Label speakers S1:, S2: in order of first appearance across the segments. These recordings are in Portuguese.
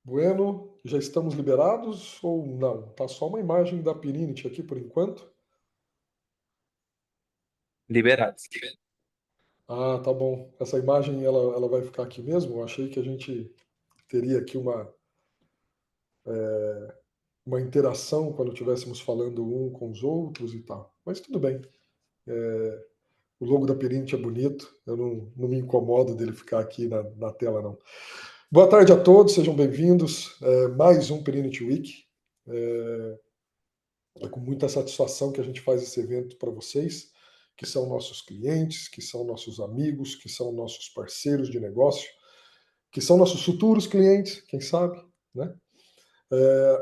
S1: Bueno, já estamos liberados ou não? Tá só uma imagem da Pirinity aqui por enquanto.
S2: Liberados.
S1: Ah, tá bom. Essa imagem ela vai ficar aqui mesmo? Eu achei que a gente teria aqui uma interação quando estivéssemos falando um com os outros e tal. Mas tudo bem. O logo da Pirinity é bonito. Eu não me incomodo dele ficar aqui na tela, não. Boa tarde a todos, sejam bem-vindos. Mais um Pirinity Week. É com muita satisfação que a gente faz esse evento para vocês, que são nossos clientes, que são nossos amigos, que são nossos parceiros de negócio, que são nossos futuros clientes, quem sabe, né?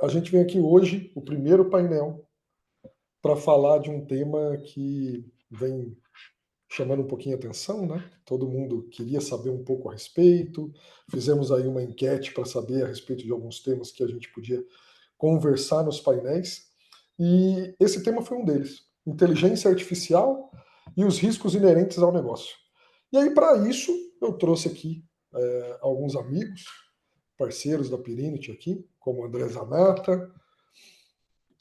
S1: A gente vem aqui hoje, o primeiro painel, para falar de um tema que vem chamando um pouquinho a atenção, né? Todo mundo queria saber um pouco a respeito. Fizemos aí uma enquete para saber a respeito de alguns temas que a gente podia conversar nos painéis. E esse tema foi um deles: inteligência artificial e os riscos inerentes ao negócio. E aí, para isso, eu trouxe aqui alguns amigos, parceiros da Pirinity aqui, como o André Zanata,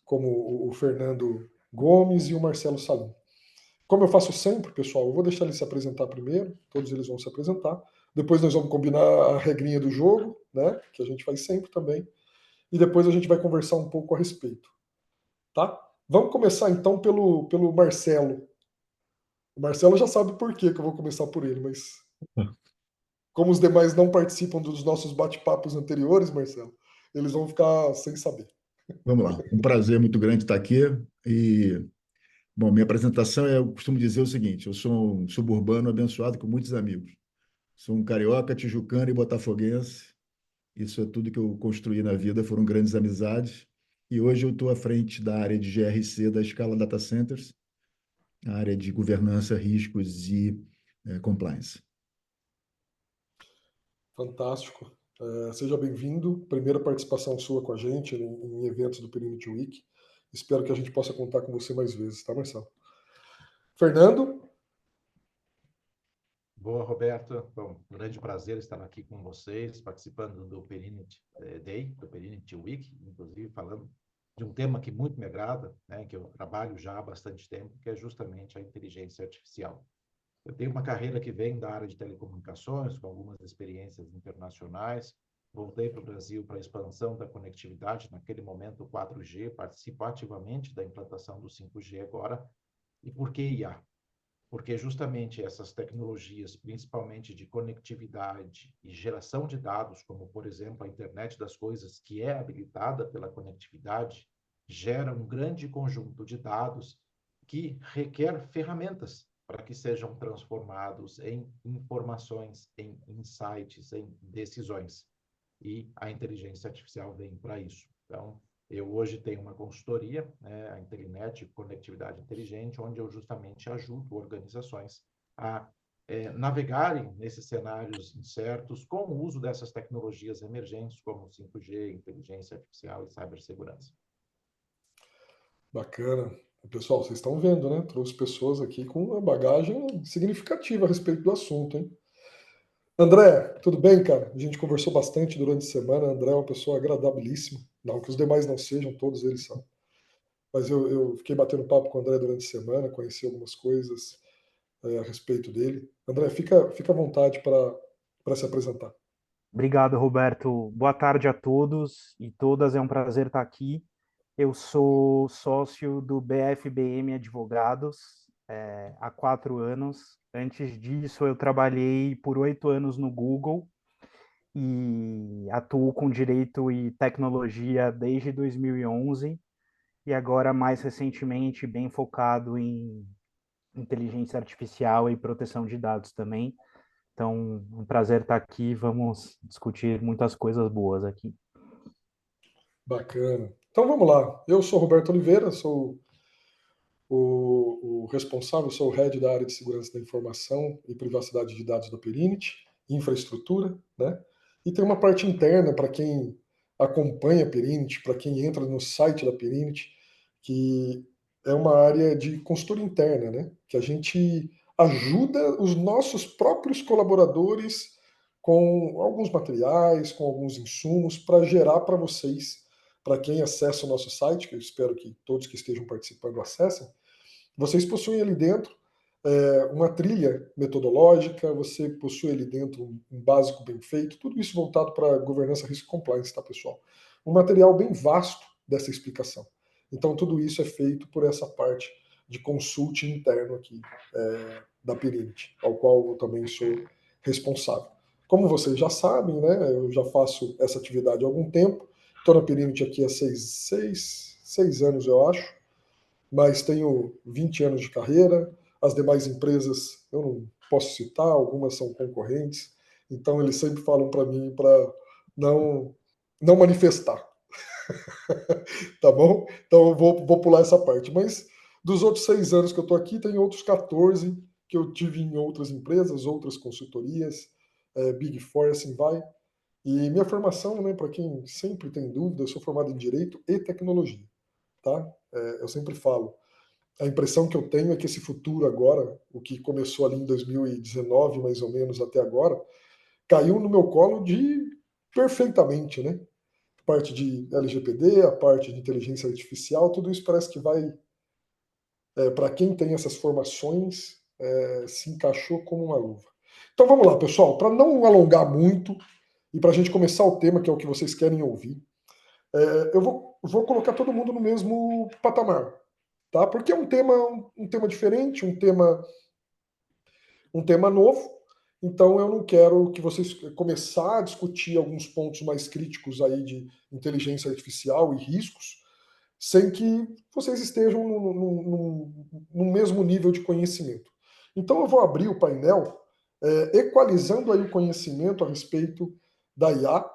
S1: como o Fernando Gomes e o Marcelo Salim. Como eu faço sempre, pessoal, eu vou deixar eles se apresentar primeiro, todos eles vão se apresentar. Depois nós vamos combinar a regrinha do jogo, né, que a gente faz sempre também. E depois a gente vai conversar um pouco a respeito. Tá? Vamos começar então pelo Marcelo. O Marcelo já sabe por que eu vou começar por ele, mas como os demais não participam dos nossos bate-papos anteriores, Marcelo, eles vão ficar sem saber.
S3: Vamos lá. Um prazer muito grande estar aqui. E, bom, minha apresentação eu costumo dizer o seguinte: eu sou um suburbano abençoado com muitos amigos. Sou um carioca, tijucano e botafoguense. Isso é tudo que eu construí na vida, foram grandes amizades. E hoje eu estou à frente da área de GRC da Scala Data Centers, a área de governança, riscos e compliance.
S1: Fantástico. Seja bem-vindo. Primeira participação sua com a gente em eventos do Pirinity Week. Espero que a gente possa contar com você mais vezes, tá, Marcelo? Fernando?
S4: Boa, Roberto. Bom, um grande prazer estar aqui com vocês, participando do Pirinity Day, do Pirinity Week, inclusive falando de um tema que muito me agrada, né, que eu trabalho já há bastante tempo, que é justamente a inteligência artificial. Eu tenho uma carreira que vem da área de telecomunicações, com algumas experiências internacionais. Voltei para o Brasil para a expansão da conectividade, naquele momento 4G, participo ativamente da implantação do 5G agora. E por que IA? Porque justamente essas tecnologias, principalmente de conectividade e geração de dados, como, por exemplo, a internet das coisas, que é habilitada pela conectividade, gera um grande conjunto de dados que requer ferramentas para que sejam transformados em informações, em insights, em decisões. E a inteligência artificial vem para isso. Então, eu hoje tenho uma consultoria, né, a Intelinet, Conectividade Inteligente, onde eu justamente ajudo organizações a navegarem nesses cenários incertos com o uso dessas tecnologias emergentes, como 5G, inteligência artificial e cibersegurança.
S1: Bacana. Pessoal, vocês estão vendo, né? Trouxe pessoas aqui com uma bagagem significativa a respeito do assunto, hein? André, tudo bem, cara? A gente conversou bastante durante a semana. André é uma pessoa agradabilíssima. Não que os demais não sejam, todos eles são. Mas eu fiquei batendo papo com o André durante a semana, conheci algumas coisas a respeito dele. André, fica à vontade para se apresentar.
S5: Obrigado, Roberto. Boa tarde a todos e todas. É um prazer estar aqui. Eu sou sócio do BFBM Advogados há 4 anos. Antes disso, eu trabalhei por 8 anos no Google e atuo com direito e tecnologia desde 2011 e agora, mais recentemente, bem focado em inteligência artificial e proteção de dados também. Então, um prazer estar aqui. Vamos discutir muitas coisas boas aqui.
S1: Bacana. Então vamos lá. Eu sou Roberto Oliveira, sou o responsável, sou o head da área de segurança da informação e privacidade de dados da Pirinity, infraestrutura, né? E tem uma parte interna para quem acompanha a Pirinity, para quem entra no site da Pirinity, que é uma área de consultoria interna, né? Que a gente ajuda os nossos próprios colaboradores com alguns materiais, com alguns insumos, para gerar para vocês, para quem acessa o nosso site, que eu espero que todos que estejam participando acessem, vocês possuem ali dentro uma trilha metodológica, você possui ali dentro um básico bem feito, tudo isso voltado para governança, risco e compliance, tá, pessoal? Um material bem vasto dessa explicação. Então, tudo isso é feito por essa parte de consulting interno aqui da Perinity, ao qual eu também sou responsável. Como vocês já sabem, né, eu já faço essa atividade há algum tempo, estou na Perinity aqui há seis anos, eu acho, mas tenho 20 anos de carreira. As demais empresas eu não posso citar, algumas são concorrentes, então eles sempre falam para mim para não manifestar. Tá bom? Então eu vou pular essa parte. Mas dos outros 6 anos que eu estou aqui, tem outros 14 que eu tive em outras empresas, outras consultorias, Big Four, assim vai. E minha formação, né, para quem sempre tem dúvida, eu sou formado em Direito e Tecnologia. Tá? Eu sempre falo, a impressão que eu tenho é que esse futuro agora, o que começou ali em 2019, mais ou menos, até agora, caiu no meu colo perfeitamente, né? A parte de LGPD, a parte de inteligência artificial, tudo isso parece que vai, para quem tem essas formações, se encaixou como uma luva. Então vamos lá, pessoal, para não alongar muito e para a gente começar o tema, que é o que vocês querem ouvir, eu vou colocar todo mundo no mesmo patamar, tá? Porque é um tema diferente, um tema novo, então eu não quero que vocês começar a discutir alguns pontos mais críticos aí de inteligência artificial e riscos, sem que vocês estejam no mesmo nível de conhecimento. Então eu vou abrir o painel equalizando aí o conhecimento a respeito da IA,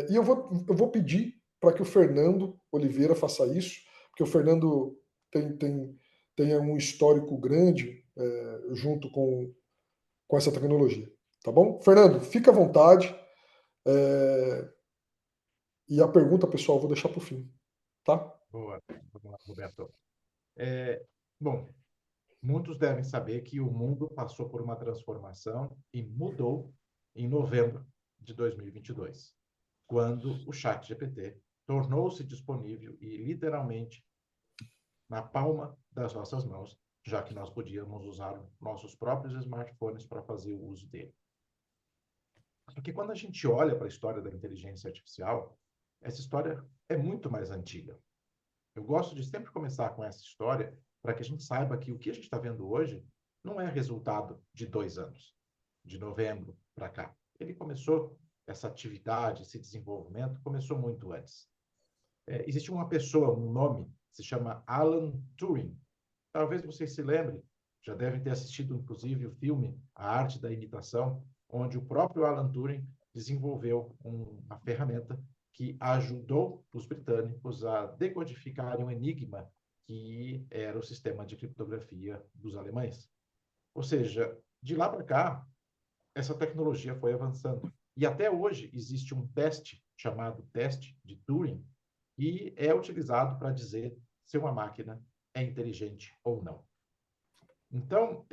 S1: e eu vou pedir para que o Fernando Oliveira faça isso, porque o Fernando tem um histórico grande junto com essa tecnologia. Tá bom? Fernando, fica à vontade. E a pergunta, pessoal, eu vou deixar para o fim. Tá?
S4: Boa, vamos lá, Roberto. Bom, muitos devem saber que o mundo passou por uma transformação e mudou em novembro de 2022, quando o ChatGPT tornou-se disponível e literalmente na palma das nossas mãos, já que nós podíamos usar nossos próprios smartphones para fazer o uso dele. Porque quando a gente olha para a história da inteligência artificial, essa história é muito mais antiga. Eu gosto de sempre começar com essa história para que a gente saiba que o que a gente está vendo hoje não é resultado de 2 anos, de novembro para cá. Ele começou, essa atividade, esse desenvolvimento, começou muito antes. Existe uma pessoa, um nome, se chama Alan Turing. Talvez vocês se lembrem, já devem ter assistido, inclusive, o filme A Arte da Imitação, onde o próprio Alan Turing desenvolveu uma ferramenta que ajudou os britânicos a decodificarem um enigma que era o sistema de criptografia dos alemães. Ou seja, de lá para cá, essa tecnologia foi avançando. E até hoje existe um teste chamado teste de Turing, e é utilizado para dizer se uma máquina é inteligente ou não. Então,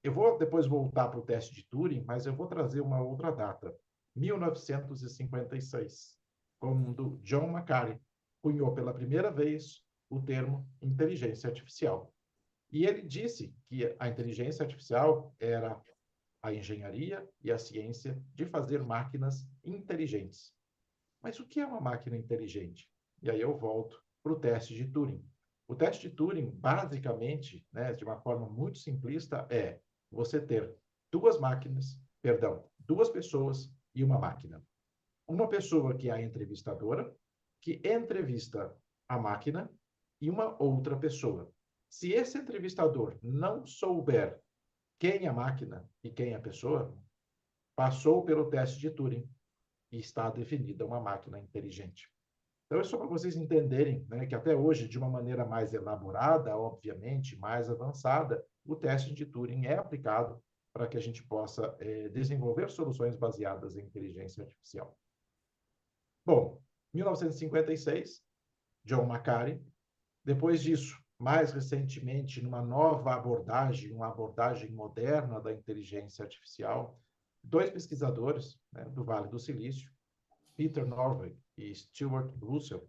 S4: eu vou depois voltar para o teste de Turing, mas eu vou trazer uma outra data, 1956, quando John McCarthy cunhou pela primeira vez o termo inteligência artificial. E ele disse que a inteligência artificial era a engenharia e a ciência de fazer máquinas inteligentes. Mas o que é uma máquina inteligente? E aí eu volto para o teste de Turing. O teste de Turing, basicamente, né, de uma forma muito simplista, é você ter duas pessoas e uma máquina. Uma pessoa que é a entrevistadora, que entrevista a máquina, e uma outra pessoa. Se esse entrevistador não souber quem é a máquina e quem é a pessoa, passou pelo teste de Turing e está definida uma máquina inteligente. Então, é só para vocês entenderem, né, que até hoje, de uma maneira mais elaborada, obviamente, mais avançada, o teste de Turing é aplicado para que a gente possa desenvolver soluções baseadas em inteligência artificial. Bom, 1956, John McCarthy. Depois disso, mais recentemente, numa nova abordagem, uma abordagem moderna da inteligência artificial, dois pesquisadores, né, do Vale do Silício, Peter Norvig e Stuart Russell.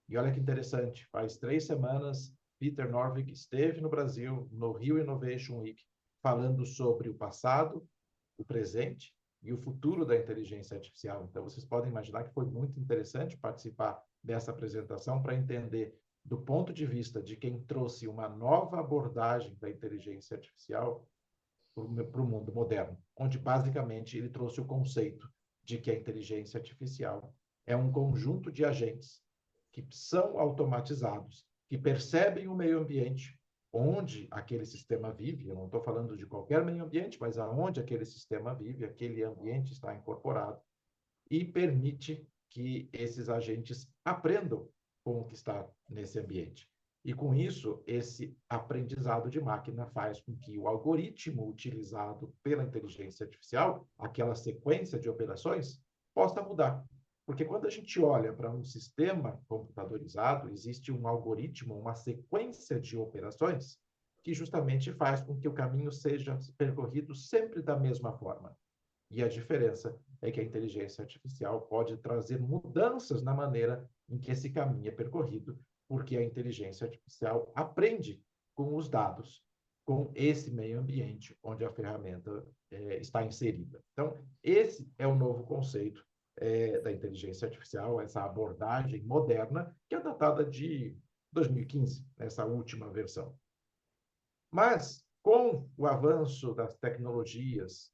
S4: E olha que interessante, faz 3 semanas, Peter Norvig esteve no Brasil, no Rio Innovation Week, falando sobre o passado, o presente e o futuro da inteligência artificial. Então, vocês podem imaginar que foi muito interessante participar dessa apresentação para entender, do ponto de vista de quem trouxe uma nova abordagem da inteligência artificial para o mundo moderno, onde basicamente ele trouxe o conceito de que a inteligência artificial é um conjunto de agentes que são automatizados, que percebem o meio ambiente onde aquele sistema vive. Eu não estou falando de qualquer meio ambiente, mas aonde aquele sistema vive, aquele ambiente está incorporado, e permite que esses agentes aprendam com o que está nesse ambiente. E com isso, esse aprendizado de máquina faz com que o algoritmo utilizado pela inteligência artificial, aquela sequência de operações, possa mudar. Porque quando a gente olha para um sistema computadorizado, existe um algoritmo, uma sequência de operações que justamente faz com que o caminho seja percorrido sempre da mesma forma. E a diferença é que a inteligência artificial pode trazer mudanças na maneira em que esse caminho é percorrido, porque a inteligência artificial aprende com os dados, com esse meio ambiente onde a ferramenta está inserida. Então, esse é o novo conceito da inteligência artificial, essa abordagem moderna, que é datada de 2015, essa última versão. Mas, com o avanço das tecnologias,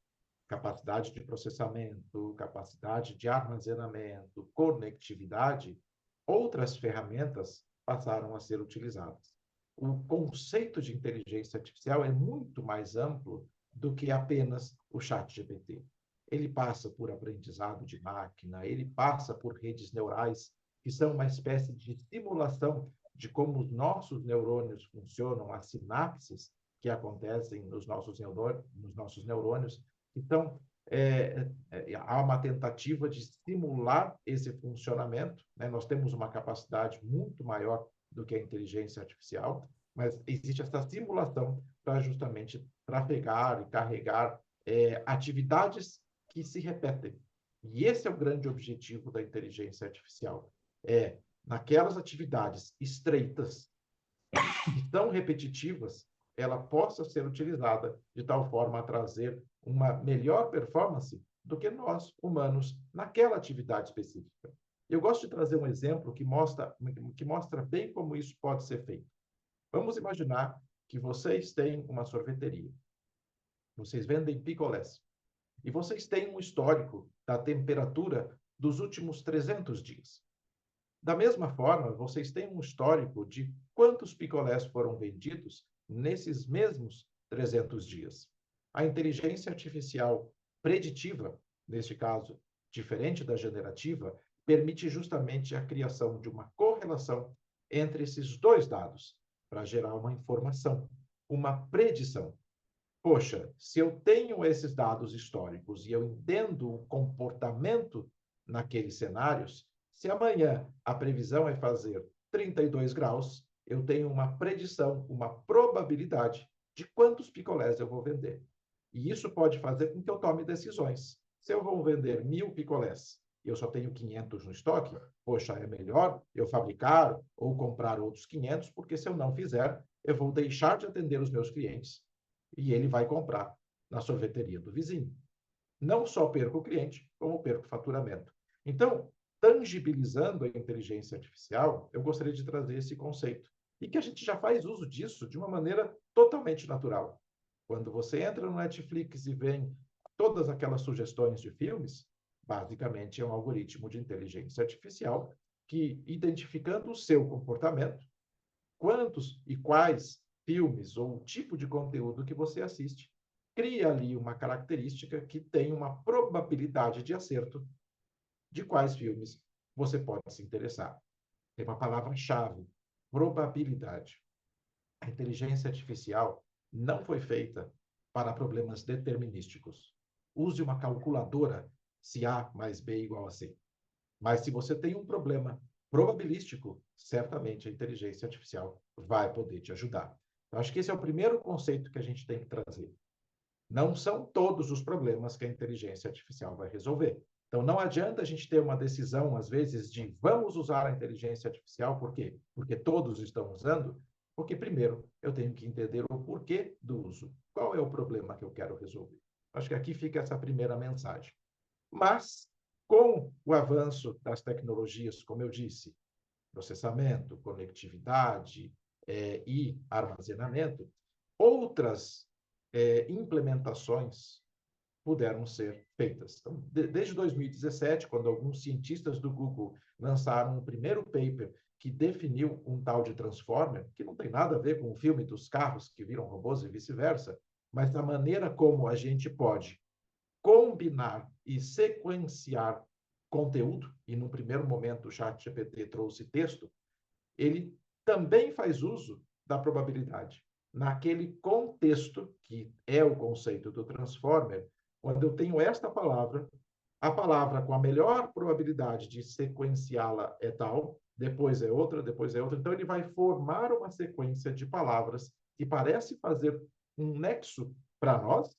S4: capacidade de processamento, capacidade de armazenamento, conectividade, outras ferramentas passaram a ser utilizadas. O conceito de inteligência artificial é muito mais amplo do que apenas o ChatGPT. Ele passa por aprendizado de máquina, ele passa por redes neurais, que são uma espécie de simulação de como os nossos neurônios funcionam, as sinapses que acontecem nos nossos neurônios. Então, há uma tentativa de simular esse funcionamento, né? Nós temos uma capacidade muito maior do que a inteligência artificial, mas existe essa simulação para justamente trafegar e carregar atividades que se repetem. E esse é o grande objetivo da inteligência artificial. Naquelas atividades estreitas, que são repetitivas, ela possa ser utilizada de tal forma a trazer uma melhor performance do que nós, humanos, naquela atividade específica. Eu gosto de trazer um exemplo que mostra bem como isso pode ser feito. Vamos imaginar que vocês têm uma sorveteria. Vocês vendem picolés. E vocês têm um histórico da temperatura dos últimos 300 dias. Da mesma forma, vocês têm um histórico de quantos picolés foram vendidos nesses mesmos 300 dias. A inteligência artificial preditiva, neste caso, diferente da generativa, permite justamente a criação de uma correlação entre esses dois dados, para gerar uma informação, uma predição. Poxa, se eu tenho esses dados históricos e eu entendo o comportamento naqueles cenários, se amanhã a previsão é fazer 32 graus, eu tenho uma predição, uma probabilidade de quantos picolés eu vou vender. E isso pode fazer com que eu tome decisões. Se eu vou vender 1.000 picolés e eu só tenho 500 no estoque, poxa, é melhor eu fabricar ou comprar outros 500, porque se eu não fizer, eu vou deixar de atender os meus clientes e ele vai comprar na sorveteria do vizinho. Não só perco o cliente, como perco o faturamento. Então, tangibilizando a inteligência artificial, eu gostaria de trazer esse conceito. E que a gente já faz uso disso de uma maneira totalmente natural. Quando você entra no Netflix e vê todas aquelas sugestões de filmes, basicamente é um algoritmo de inteligência artificial que, identificando o seu comportamento, quantos e quais filmes ou tipo de conteúdo que você assiste, cria ali uma característica que tem uma probabilidade de acerto de quais filmes você pode se interessar. Tem uma palavra-chave, probabilidade. A inteligência artificial não foi feita para problemas determinísticos. Use uma calculadora se A mais B igual a C. Mas se você tem um problema probabilístico, certamente a inteligência artificial vai poder te ajudar. Eu acho que esse é o primeiro conceito que a gente tem que trazer. não são todos os problemas que a inteligência artificial vai resolver. Então, não adianta a gente ter uma decisão, às vezes, de vamos usar a inteligência artificial, por quê? Porque todos estão usando, porque, primeiro, eu tenho que entender o porquê do uso. Qual é o problema que eu quero resolver? Acho que aqui fica essa primeira mensagem. Mas, com o avanço das tecnologias, como eu disse, processamento, conectividade e armazenamento, outras implementações puderam ser feitas. Então, desde 2017, quando alguns cientistas do Google lançaram o primeiro paper que definiu um tal de transformer, que não tem nada a ver com o filme dos carros que viram robôs e vice-versa, mas da maneira como a gente pode combinar e sequenciar conteúdo, e no primeiro momento o ChatGPT trouxe texto, ele também faz uso da probabilidade. Naquele contexto, que é o conceito do transformer, quando eu tenho esta palavra, a palavra com a melhor probabilidade de sequenciá-la é tal, depois é outra, depois é outra. Então, ele vai formar uma sequência de palavras que parece fazer um nexo para nós,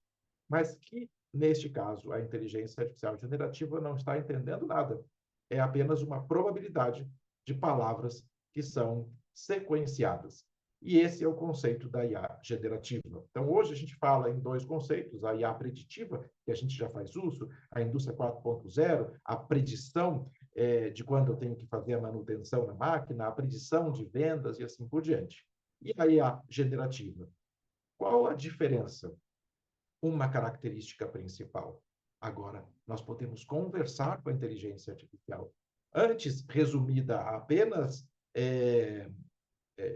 S4: mas que, neste caso, a inteligência artificial generativa não está entendendo nada. É apenas uma probabilidade de palavras que são sequenciadas. E esse é o conceito da IA generativa. Então, hoje a gente fala em dois conceitos, a IA preditiva, que a gente já faz uso, a indústria 4.0, a predição de quando eu tenho que fazer a manutenção na máquina, a predição de vendas e assim por diante. E a IA generativa? Qual a diferença? Uma característica principal. Agora, nós podemos conversar com a inteligência artificial. Antes, resumida a apenas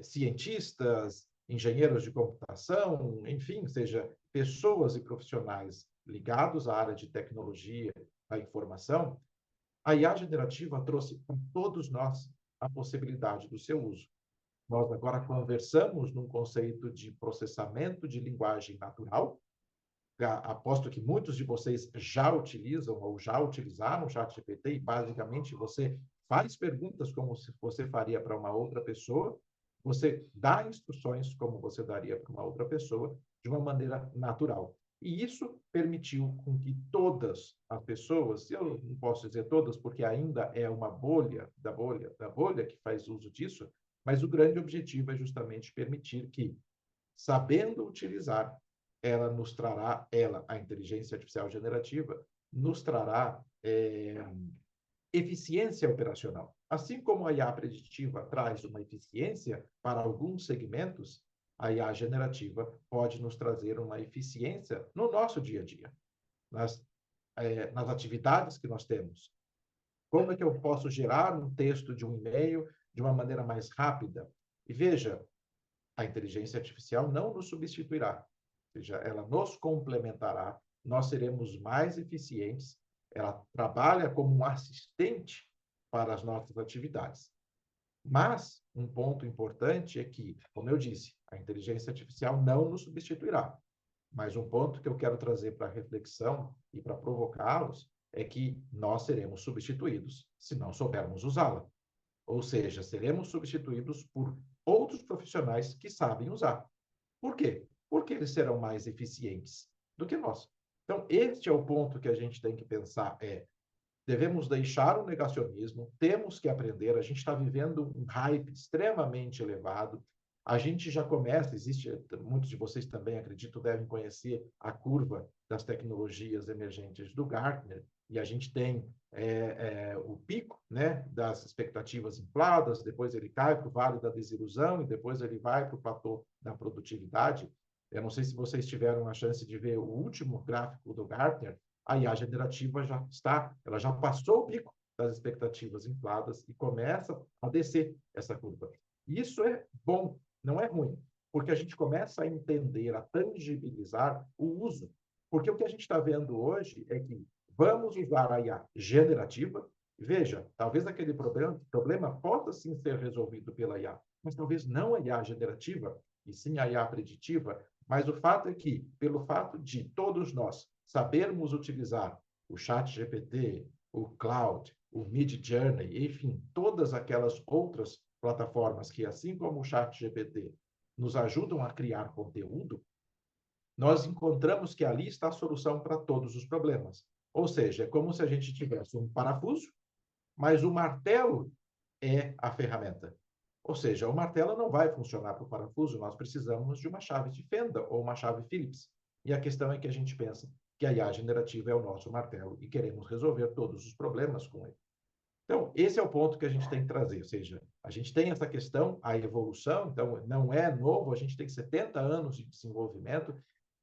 S4: cientistas, engenheiros de computação, enfim, seja, pessoas e profissionais ligados à área de tecnologia, da informação, a IA generativa trouxe para todos nós a possibilidade do seu uso. Nós agora conversamos num conceito de processamento de linguagem natural. Aposto que muitos de vocês já utilizam ou já utilizaram o ChatGPT e, basicamente, você faz perguntas como se você faria para uma outra pessoa, você dá instruções como você daria para uma outra pessoa, de uma maneira natural. E isso permitiu com que todas as pessoas, eu não posso dizer todas, porque ainda é uma bolha da bolha que faz uso disso, mas o grande objetivo é justamente permitir que, sabendo utilizar, ela nos trará, a inteligência artificial generativa, nos trará eficiência operacional. Assim como a IA preditiva traz uma eficiência para alguns segmentos, a IA generativa pode nos trazer uma eficiência no nosso dia a dia, nas atividades que nós temos. Como é que eu posso gerar um texto de um e-mail de uma maneira mais rápida? E veja, a inteligência artificial não nos substituirá, ou seja, ela nos complementará, nós seremos mais eficientes, ela trabalha como um assistente para as nossas atividades. Mas um ponto importante é que, como eu disse, a inteligência artificial não nos substituirá. Mas um ponto que eu quero trazer para a reflexão e para provocá-los é que nós seremos substituídos se não soubermos usá-la. Ou seja, seremos substituídos por outros profissionais que sabem usar. Por quê? Porque eles serão mais eficientes do que nós. Então, este é o ponto que a gente tem que pensar, devemos deixar o negacionismo, temos que aprender, a gente está vivendo um hype extremamente elevado, a gente já começa, muitos de vocês também, acredito, devem conhecer a curva das tecnologias emergentes do Gartner, e a gente tem o pico, né, das expectativas infladas, depois ele cai para o vale da desilusão, e depois ele vai para o platô da produtividade. Eu não sei se vocês tiveram a chance de ver o último gráfico do Gartner, a IA generativa ela já passou o pico das expectativas infladas e começa a descer essa curva. Isso é bom, não é ruim, porque a gente começa a entender, a tangibilizar o uso. Porque o que a gente está vendo hoje é que vamos usar a IA generativa, e veja, talvez aquele problema possa sim ser resolvido pela IA, mas talvez não a IA generativa, e sim a IA preditiva, mas o fato é que, pelo fato de todos nós sabermos utilizar o ChatGPT, o Cloud, o Midjourney, enfim, todas aquelas outras plataformas que, assim como o ChatGPT, nos ajudam a criar conteúdo, nós encontramos que ali está a solução para todos os problemas. Ou seja, é como se a gente tivesse um parafuso, mas o martelo é a ferramenta. Ou seja, o martelo não vai funcionar para o parafuso, nós precisamos de uma chave de fenda ou uma chave Phillips. E a questão é que a gente pensa que a IA generativa é o nosso martelo e queremos resolver todos os problemas com ele. Então, esse é o ponto que a gente tem que trazer, ou seja, a gente tem essa questão, a evolução, então não é novo, a gente tem 70 anos de desenvolvimento,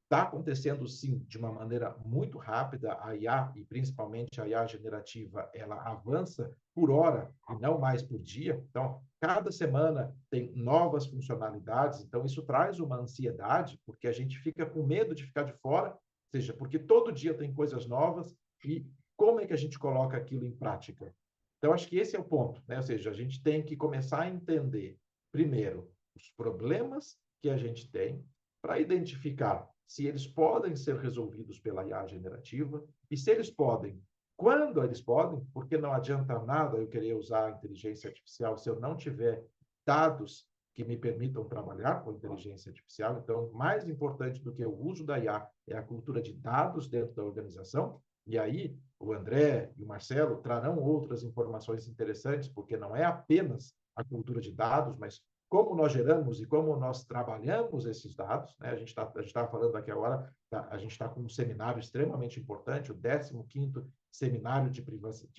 S4: está acontecendo, sim, de uma maneira muito rápida. A IA, e principalmente a IA generativa, ela avança por hora e não mais por dia. Então, cada semana tem novas funcionalidades. Então, isso traz uma ansiedade, porque a gente fica com medo de ficar de fora, ou seja, porque todo dia tem coisas novas e como é que a gente coloca aquilo em prática? Então, acho que esse é o ponto, né? Ou seja, a gente tem que começar a entender, primeiro, os problemas que a gente tem para identificar se eles podem ser resolvidos pela IA generativa, e se eles podem, quando eles podem, porque não adianta nada eu querer usar a inteligência artificial se eu não tiver dados que me permitam trabalhar com inteligência artificial. Então, mais importante do que o uso da IA é a cultura de dados dentro da organização, e aí o André e o Marcelo trarão outras informações interessantes, porque não é apenas a cultura de dados, mas como nós geramos e como nós trabalhamos esses dados, né? A gente está falando aqui agora, a gente está com um seminário extremamente importante, o 15º Seminário de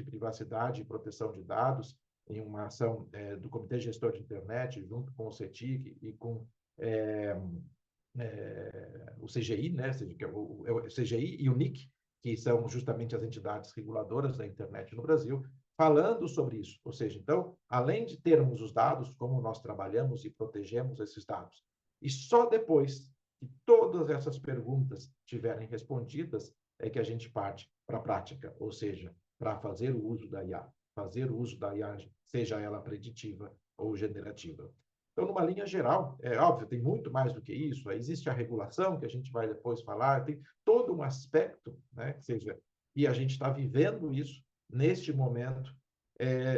S4: Privacidade e Proteção de Dados, em uma ação do Comitê Gestor de Internet, junto com o CETIC e com o CGI, né? O CGI e o NIC, que são justamente as entidades reguladoras da internet no Brasil, falando sobre isso. Ou seja, então, além de termos os dados, como nós trabalhamos e protegemos esses dados, e só depois que todas essas perguntas tiverem respondidas, é que a gente parte para a prática, ou seja, para fazer o uso da IA. Fazer o uso da IA, seja ela preditiva ou generativa. Então, numa linha geral, é óbvio, tem muito mais do que isso. Existe a regulação, que a gente vai depois falar, tem todo um aspecto, né? Ou seja, e a gente está vivendo isso neste momento.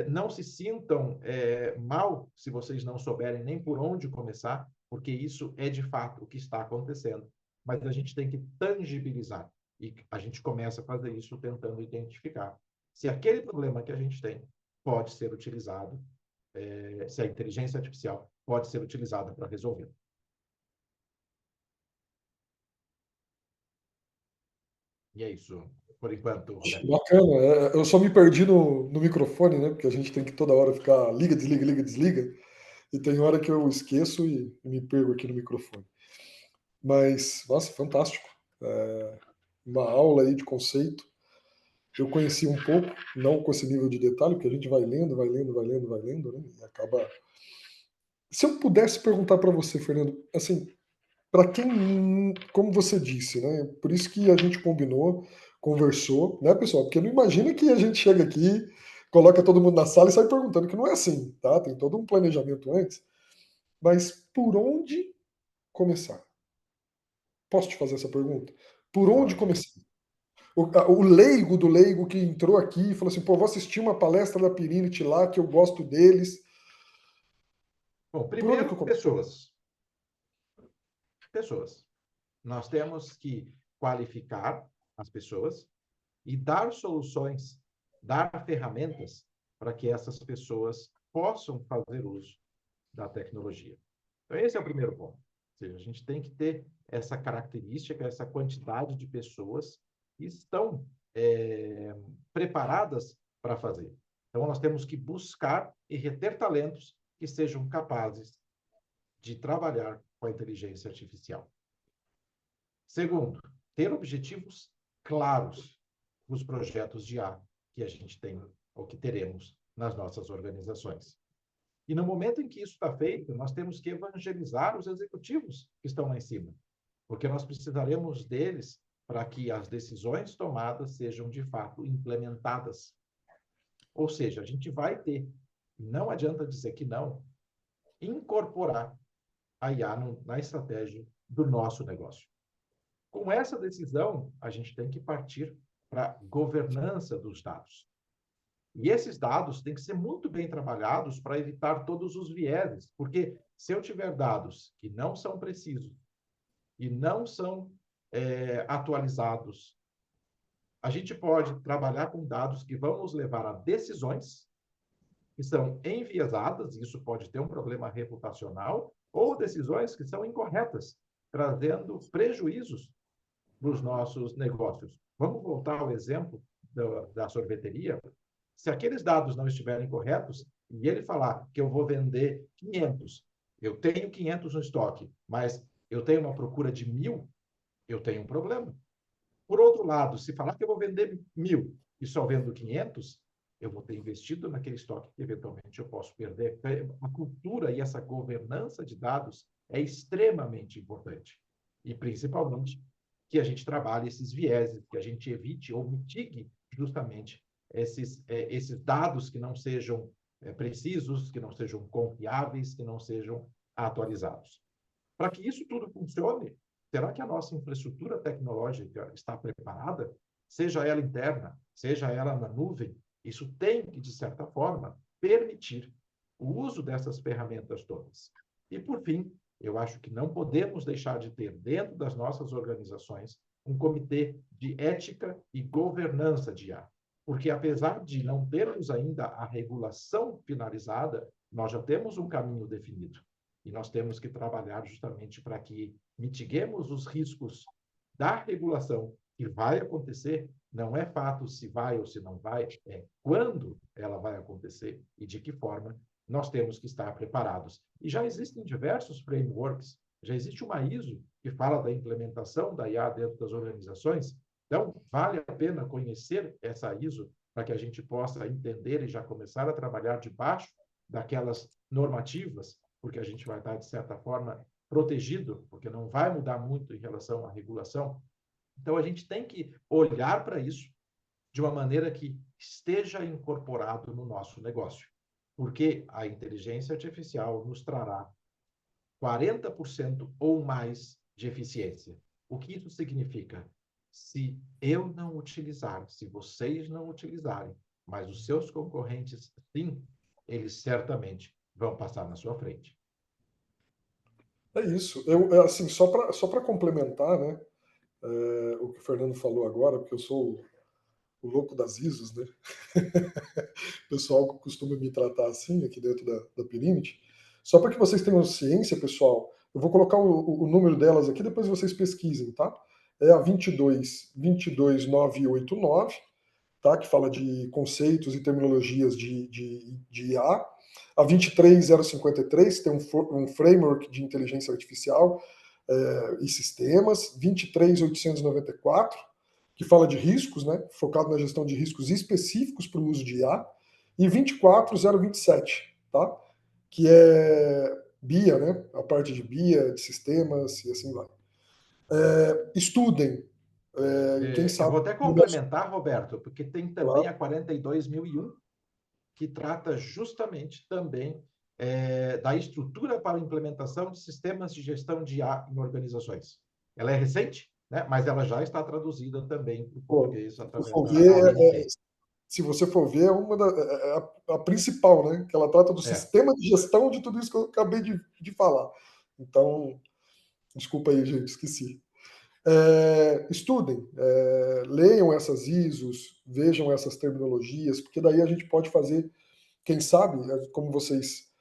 S4: Não se sintam mal se vocês não souberem nem por onde começar, porque isso é de fato o que está acontecendo. Mas a gente tem que tangibilizar. E a gente começa a fazer isso tentando identificar se aquele problema que a gente tem pode ser utilizado, se a inteligência artificial pode ser utilizada para resolver. E é isso, por enquanto, Roberto.
S1: Bacana. Eu só me perdi no microfone, né? Porque a gente tem que toda hora ficar liga, desliga, liga, desliga. E tem hora que eu esqueço e me perco aqui no microfone. Mas, nossa, fantástico. Uma aula aí de conceito. Eu conheci um pouco, não com esse nível de detalhe, porque a gente vai lendo, vai lendo, vai lendo, vai lendo, né? E acaba. Se eu pudesse perguntar para você, Fernando, assim, para quem, como você disse, né? Por isso que a gente combinou, conversou, né, pessoal? Porque não imagina que a gente chega aqui, coloca todo mundo na sala e sai perguntando, que não é assim, tá? Tem todo um planejamento antes. Mas por onde começar? Posso te fazer essa pergunta? Por onde
S4: Pode.
S1: começar? O leigo do leigo que entrou aqui e falou assim: pô, vou assistir uma palestra da Pirinity lá, que eu gosto deles.
S4: Bom,
S1: Por onde que
S4: primeiro,
S1: eu começo?
S4: pessoas. Pessoas. Nós temos que qualificar as pessoas e dar soluções, dar ferramentas para que essas pessoas possam fazer uso da tecnologia. Então, esse é o primeiro ponto. Ou seja, a gente tem que ter essa característica, essa quantidade de pessoas que estão preparadas para fazer. Então, nós temos que buscar e reter talentos que sejam capazes de trabalhar com a inteligência artificial. Segundo, ter objetivos claros nos projetos de IA que a gente tem ou que teremos nas nossas organizações. E no momento em que isso está feito, nós temos que evangelizar os executivos que estão lá em cima, porque nós precisaremos deles para que as decisões tomadas sejam, de fato, implementadas. Ou seja, a gente vai ter, não adianta dizer que não, incorporar a IA na estratégia do nosso negócio. Com essa decisão, a gente tem que partir para a governança dos dados. E esses dados têm que ser muito bem trabalhados para evitar todos os vieses, porque se eu tiver dados que não são precisos e não são atualizados. A gente pode trabalhar com dados que vão nos levar a decisões que são enviesadas, isso pode ter um problema reputacional, ou decisões que são incorretas, trazendo prejuízos para os nossos negócios. Vamos voltar ao exemplo da sorveteria. Se aqueles dados não estiverem corretos, e ele falar que eu vou vender 500, eu tenho 500 no estoque, mas eu tenho uma procura de 1.000, eu tenho um problema. Por outro lado, se falar que eu vou vender 1.000 e só vendo 500, eu vou ter investido naquele estoque que eventualmente eu posso perder. A cultura e essa governança de dados é extremamente importante. E principalmente que a gente trabalhe esses vieses, que a gente evite ou mitigue justamente esses dados que não sejam precisos, que não sejam confiáveis, que não sejam atualizados. Para que isso tudo funcione, será que a nossa infraestrutura tecnológica está preparada? Seja ela interna, seja ela na nuvem, isso tem que, de certa forma, permitir o uso dessas ferramentas todas. E, por fim, eu acho que não podemos deixar de ter, dentro das nossas organizações, um comitê de ética e governança de IA. Porque, apesar de não termos ainda a regulação finalizada, nós já temos um caminho definido. E nós temos que trabalhar justamente para que mitiguemos os riscos da regulação que vai acontecer. Não é fato se vai ou se não vai, é quando ela vai acontecer e de que forma nós temos que estar preparados. E já existem diversos frameworks, já existe uma ISO que fala da implementação da IA dentro das organizações. Então, vale a pena conhecer essa ISO para que a gente possa entender e já começar a trabalhar debaixo daquelas normativas, porque a gente vai estar, de certa forma, protegido, porque não vai mudar muito em relação à regulação. Então, a gente tem que olhar para isso de uma maneira que esteja incorporado no nosso negócio, porque a inteligência artificial nos trará 40% ou mais de eficiência. O que isso significa? Se eu não utilizar, se vocês não utilizarem, mas os seus concorrentes, sim, eles certamente vão passar na sua frente.
S1: É isso. Assim, só para complementar, né, o que o Fernando falou agora, porque eu sou o louco das ISOs, né? O pessoal costuma me tratar assim aqui dentro da Pirinit. Só para que vocês tenham ciência, pessoal, eu vou colocar o número delas aqui, depois vocês pesquisem, tá? É a 22989, tá? Que fala de conceitos e terminologias de IA. A 23053 tem um framework de inteligência artificial e sistemas. 23894, que fala de riscos, né? Focado na gestão de riscos específicos para o uso de IA. E 24027, tá? Que é BIA, né? A parte de BIA, de sistemas e assim vai. Estudem. Quem
S4: Eu
S1: sabe.
S4: vou até complementar, Roberto, porque tem também a 42001, que trata justamente também da estrutura para a implementação de sistemas de gestão de IA em organizações. Ela é recente, né? Mas ela já está traduzida também para o português através da ANT.
S1: Se você for ver, a principal, né? Que ela trata do sistema de gestão de tudo isso que eu acabei de falar. Então, desculpa aí, gente, esqueci. Estudem, leiam essas ISOs, vejam essas terminologias, porque daí a gente pode fazer, quem sabe, como vocês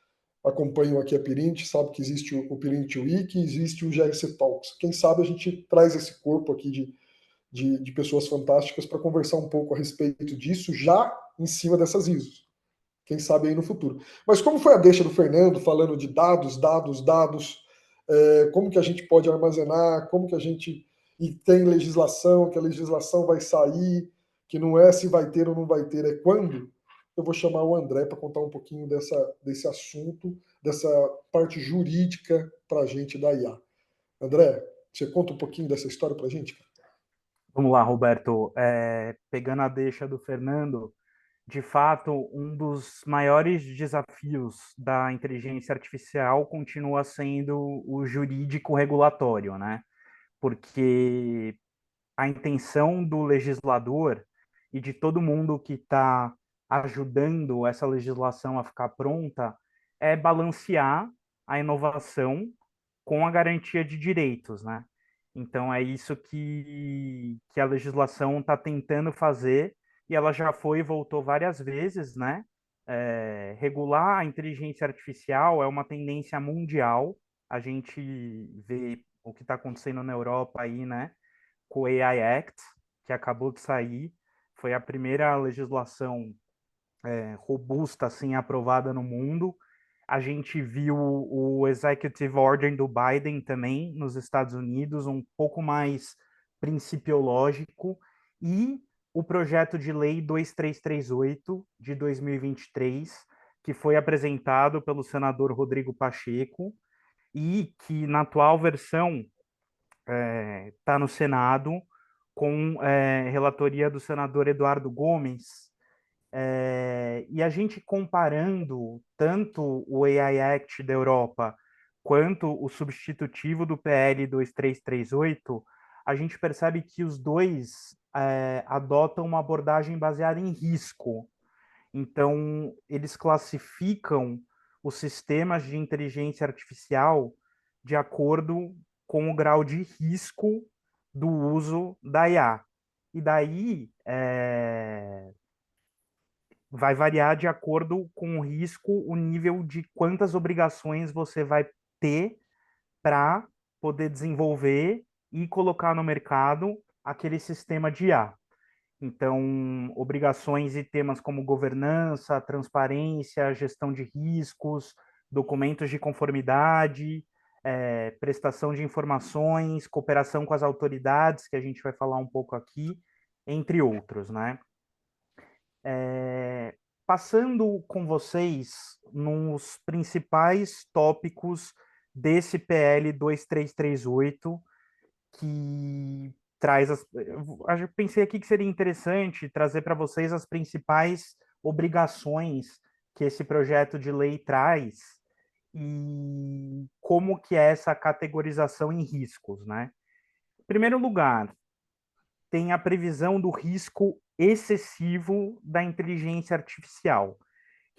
S1: acompanham aqui a Pirint, sabe que existe o Pirint Week, existe o GRC Talks. Quem sabe a gente traz esse corpo aqui de pessoas fantásticas para conversar um pouco a respeito disso, já em cima dessas ISOs. Quem sabe aí no futuro. Mas como foi a deixa do Fernando falando de dados, como que a gente pode armazenar, como que a gente... E tem legislação, que a legislação vai sair, que não é se vai ter ou não vai ter, é quando. Eu vou chamar o André para contar um pouquinho desse assunto, dessa parte jurídica para a gente da IA. André, você conta um pouquinho dessa história para a gente, cara?
S5: Vamos lá, Roberto. Pegando a deixa do Fernando, de fato, um dos maiores desafios da inteligência artificial continua sendo o jurídico regulatório, né? Porque a intenção do legislador e de todo mundo que está ajudando essa legislação a ficar pronta é balancear a inovação com a garantia de direitos, né? Então, é isso que a legislação está tentando fazer, e ela já foi e voltou várias vezes, né? Regular a inteligência artificial é uma tendência mundial. A gente vê o que está acontecendo na Europa aí, né? Com o AI Act, que acabou de sair. Foi a primeira legislação robusta, assim, aprovada no mundo. A gente viu o Executive Order do Biden também nos Estados Unidos, um pouco mais principiológico, e o projeto de lei 2338 de 2023, que foi apresentado pelo senador Rodrigo Pacheco e que na atual versão está no Senado com relatoria do senador Eduardo Gomes, e a gente comparando tanto o AI Act da Europa quanto o substitutivo do PL 2338, a gente percebe que os dois adotam uma abordagem baseada em risco. Então, eles classificam os sistemas de inteligência artificial de acordo com o grau de risco do uso da IA. E daí, vai variar de acordo com o risco, o nível de quantas obrigações você vai ter para poder desenvolver e colocar no mercado aquele sistema de IA. Então, obrigações e temas como governança, transparência, gestão de riscos, documentos de conformidade, prestação de informações, cooperação com as autoridades, que a gente vai falar um pouco aqui, entre outros, né? Passando com vocês nos principais tópicos desse PL 2338, que traz eu pensei aqui que seria interessante trazer para vocês as principais obrigações que esse projeto de lei traz e como que é essa categorização em riscos, né? Em primeiro lugar, tem a previsão do risco excessivo da inteligência artificial.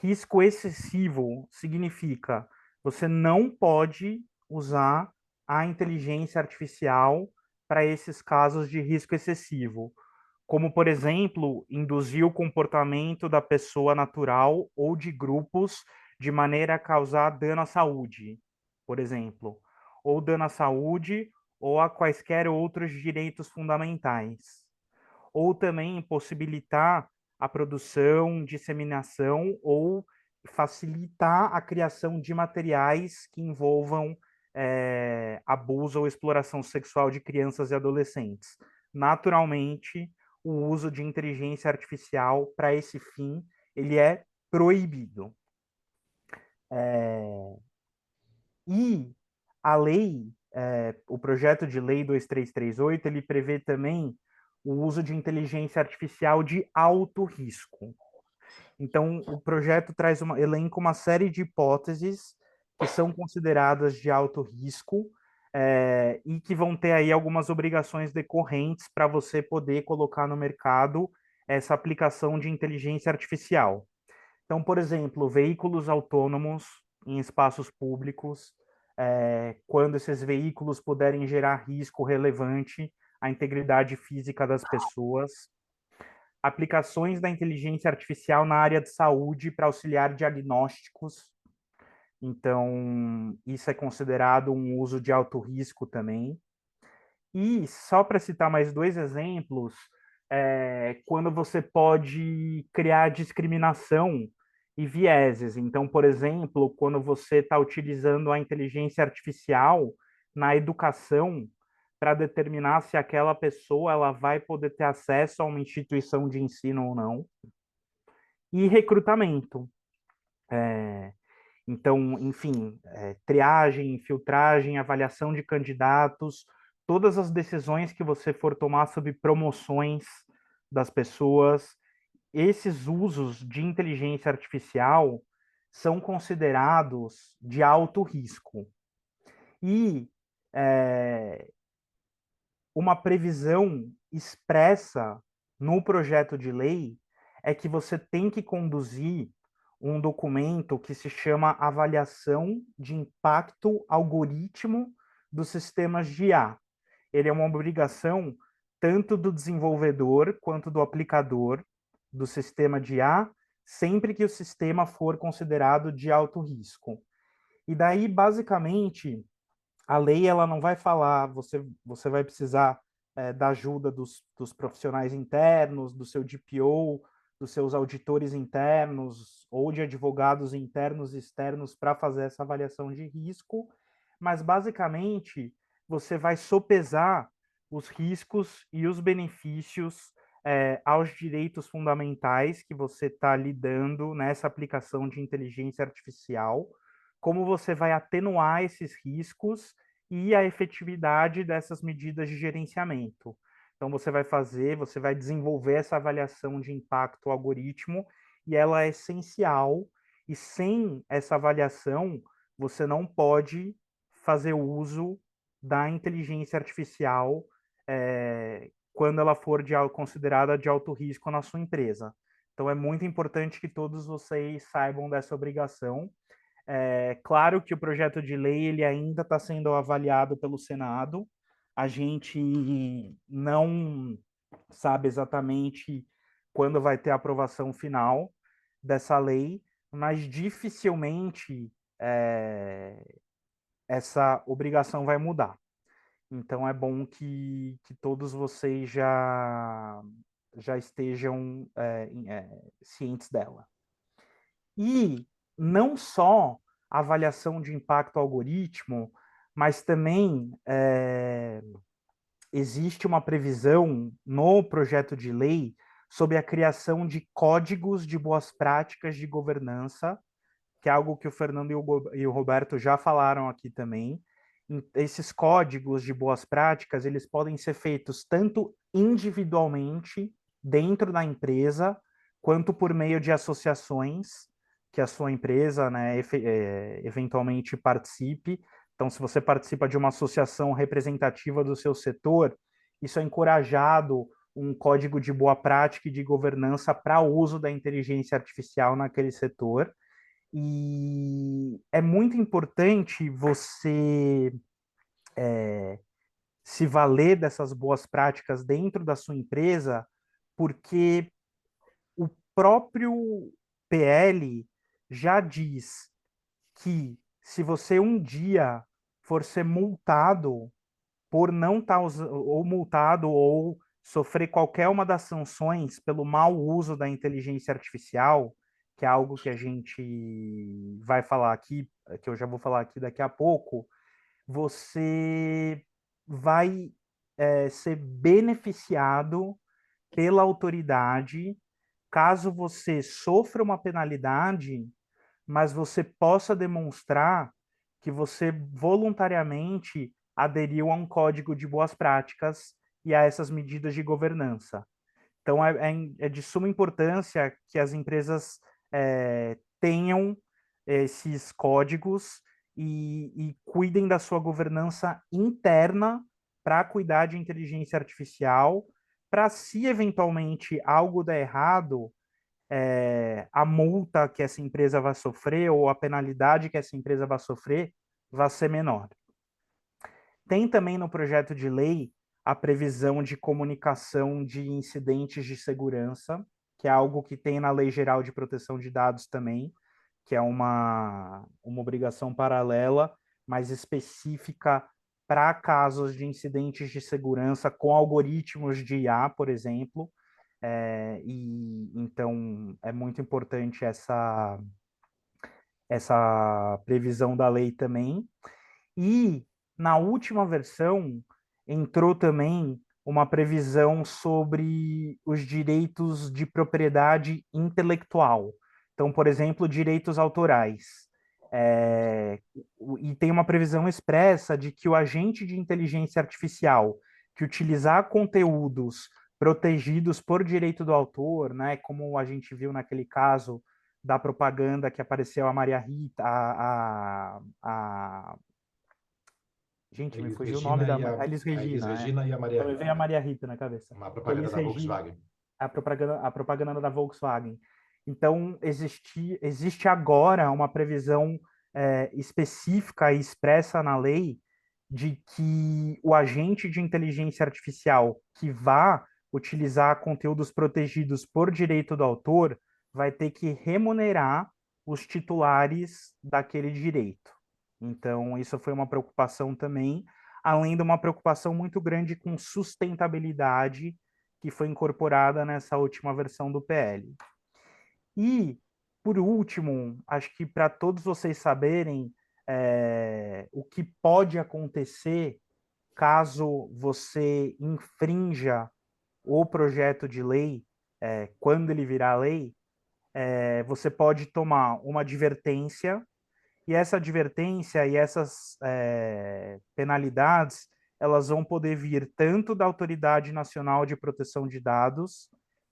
S5: Risco excessivo significa você não pode usar a inteligência artificial para esses casos de risco excessivo, como, por exemplo, induzir o comportamento da pessoa natural ou de grupos de maneira a causar dano à saúde, por exemplo, ou dano à saúde ou a quaisquer outros direitos fundamentais, ou também possibilitar a produção, disseminação ou facilitar a criação de materiais que envolvam abuso ou exploração sexual de crianças e adolescentes. Naturalmente, o uso de inteligência artificial para esse fim, ele é proibido. E a lei, o projeto de lei 2338, ele prevê também o uso de inteligência artificial de alto risco. Então, o projeto elenca uma série de hipóteses que são consideradas de alto risco e que vão ter aí algumas obrigações decorrentes para você poder colocar no mercado essa aplicação de inteligência artificial. Então, por exemplo, veículos autônomos em espaços públicos, quando esses veículos puderem gerar risco relevante à integridade física das pessoas, aplicações da inteligência artificial na área de saúde para auxiliar diagnósticos. Então, isso é considerado um uso de alto risco também. E, só para citar mais dois exemplos, quando você pode criar discriminação e vieses. Então, por exemplo, quando você está utilizando a inteligência artificial na educação para determinar se aquela pessoa ela vai poder ter acesso a uma instituição de ensino ou não. E recrutamento. Então, enfim, triagem, filtragem, avaliação de candidatos, todas as decisões que você for tomar sobre promoções das pessoas, esses usos de inteligência artificial são considerados de alto risco. E uma previsão expressa no projeto de lei é que você tem que conduzir um documento que se chama Avaliação de Impacto Algoritmo dos Sistemas de IA. ele é uma obrigação tanto do desenvolvedor quanto do aplicador do sistema de IA, sempre que o sistema for considerado de alto risco. E daí, basicamente, a lei ela não vai falar, você vai precisar da ajuda dos profissionais internos, do seu DPO, dos seus auditores internos ou de advogados internos e externos para fazer essa avaliação de risco, mas basicamente você vai sopesar os riscos e os benefícios aos direitos fundamentais que você está lidando nessa aplicação de inteligência artificial, como você vai atenuar esses riscos e a efetividade dessas medidas de gerenciamento. Então, você vai desenvolver essa avaliação de impacto algoritmo e ela é essencial. E sem essa avaliação, você não pode fazer uso da inteligência artificial quando ela for considerada de alto risco na sua empresa. Então, é muito importante que todos vocês saibam dessa obrigação. Claro que o projeto de lei ele ainda está sendo avaliado pelo Senado. A gente não sabe exatamente quando vai ter a aprovação final dessa lei, mas dificilmente essa obrigação vai mudar. Então é bom que todos vocês já estejam cientes dela. E não só a avaliação de impacto algoritmo, mas também existe uma previsão no projeto de lei sobre a criação de códigos de boas práticas de governança, que é algo que o Fernando e o Roberto já falaram aqui também. Esses códigos de boas práticas, eles podem ser feitos tanto individualmente dentro da empresa, quanto por meio de associações que a sua empresa, né, eventualmente participe. Então, se você participa de uma associação representativa do seu setor, isso é encorajado um código de boa prática e de governança para o uso da inteligência artificial naquele setor. E é muito importante você se valer dessas boas práticas dentro da sua empresa, porque o próprio PL já diz que se você um dia for ser multado por não estar ou multado ou sofrer qualquer uma das sanções pelo mau uso da inteligência artificial, que é algo que a gente vai falar aqui, que eu já vou falar aqui daqui a pouco, você vai ser beneficiado pela autoridade caso você sofra uma penalidade, mas você possa demonstrar que você voluntariamente aderiu a um código de boas práticas e a essas medidas de governança. Então, é de suma importância que as empresas tenham esses códigos e cuidem da sua governança interna para cuidar de inteligência artificial, para se eventualmente algo der errado, a multa que essa empresa vai sofrer ou a penalidade que essa empresa vai sofrer vai ser menor. Tem também no projeto de lei a previsão de comunicação de incidentes de segurança, que é algo que tem na Lei Geral de Proteção de Dados também, que é uma obrigação paralela, mas específica para casos de incidentes de segurança com algoritmos de IA, por exemplo. E então é muito importante essa previsão da lei também. E na última versão entrou também uma previsão sobre os direitos de propriedade intelectual. Então, por exemplo, direitos autorais. E tem uma previsão expressa de que o agente de inteligência artificial que utilizar conteúdos protegidos por direito do autor, né, como a gente viu naquele caso da propaganda que apareceu a Maria Rita, gente, me fugiu o nome da Elis Regina.
S4: Elis Regina e a Maria
S5: Rita. Me veio a Maria Rita na cabeça.
S4: Uma propaganda da Volkswagen.
S5: A propaganda da Volkswagen. Então, existe agora uma previsão específica e expressa na lei de que o agente de inteligência artificial que vá utilizar conteúdos protegidos por direito do autor vai ter que remunerar os titulares daquele direito. Então, isso foi uma preocupação também, além de uma preocupação muito grande com sustentabilidade que foi incorporada nessa última versão do PL. E, por último, acho que para todos vocês saberem o que pode acontecer caso você infrinja o projeto de lei, quando ele virar lei, você pode tomar uma advertência, e essa advertência e essas penalidades, elas vão poder vir tanto da Autoridade Nacional de Proteção de Dados,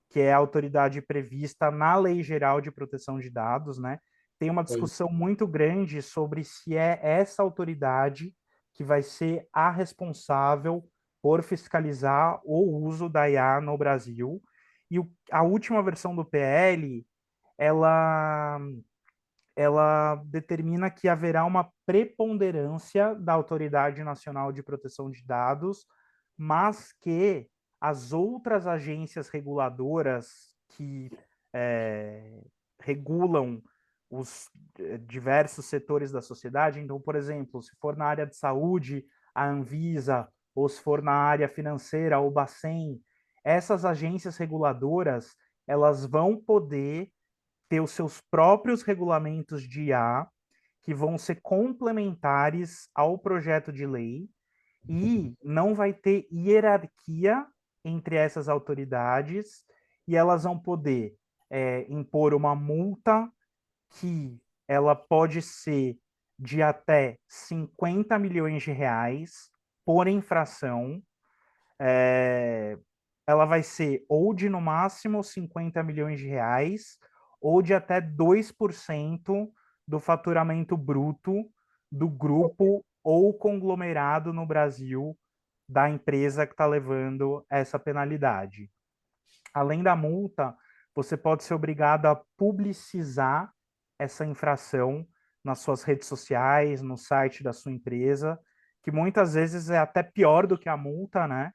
S5: que é a autoridade prevista na Lei Geral de Proteção de Dados, né? Tem uma discussão muito grande sobre se é essa autoridade que vai ser a responsável por fiscalizar o uso da IA no Brasil. E a última versão do PL, ela determina que haverá uma preponderância da Autoridade Nacional de Proteção de Dados, mas que as outras agências reguladoras que regulam os diversos setores da sociedade, então, por exemplo, se for na área de saúde, a Anvisa, ou se for na área financeira, o Bacen, essas agências reguladoras, elas vão poder ter os seus próprios regulamentos de IA, que vão ser complementares ao projeto de lei, e não vai ter hierarquia entre essas autoridades, e elas vão poder impor uma multa que ela pode ser de até 50 milhões de reais por infração. Ela vai ser ou de no máximo 50 milhões de reais, ou de até 2% do faturamento bruto do grupo ou conglomerado no Brasil da empresa que está levando essa penalidade. Além da multa, você pode ser obrigado a publicizar essa infração nas suas redes sociais, no site da sua empresa, que muitas vezes é até pior do que a multa, né?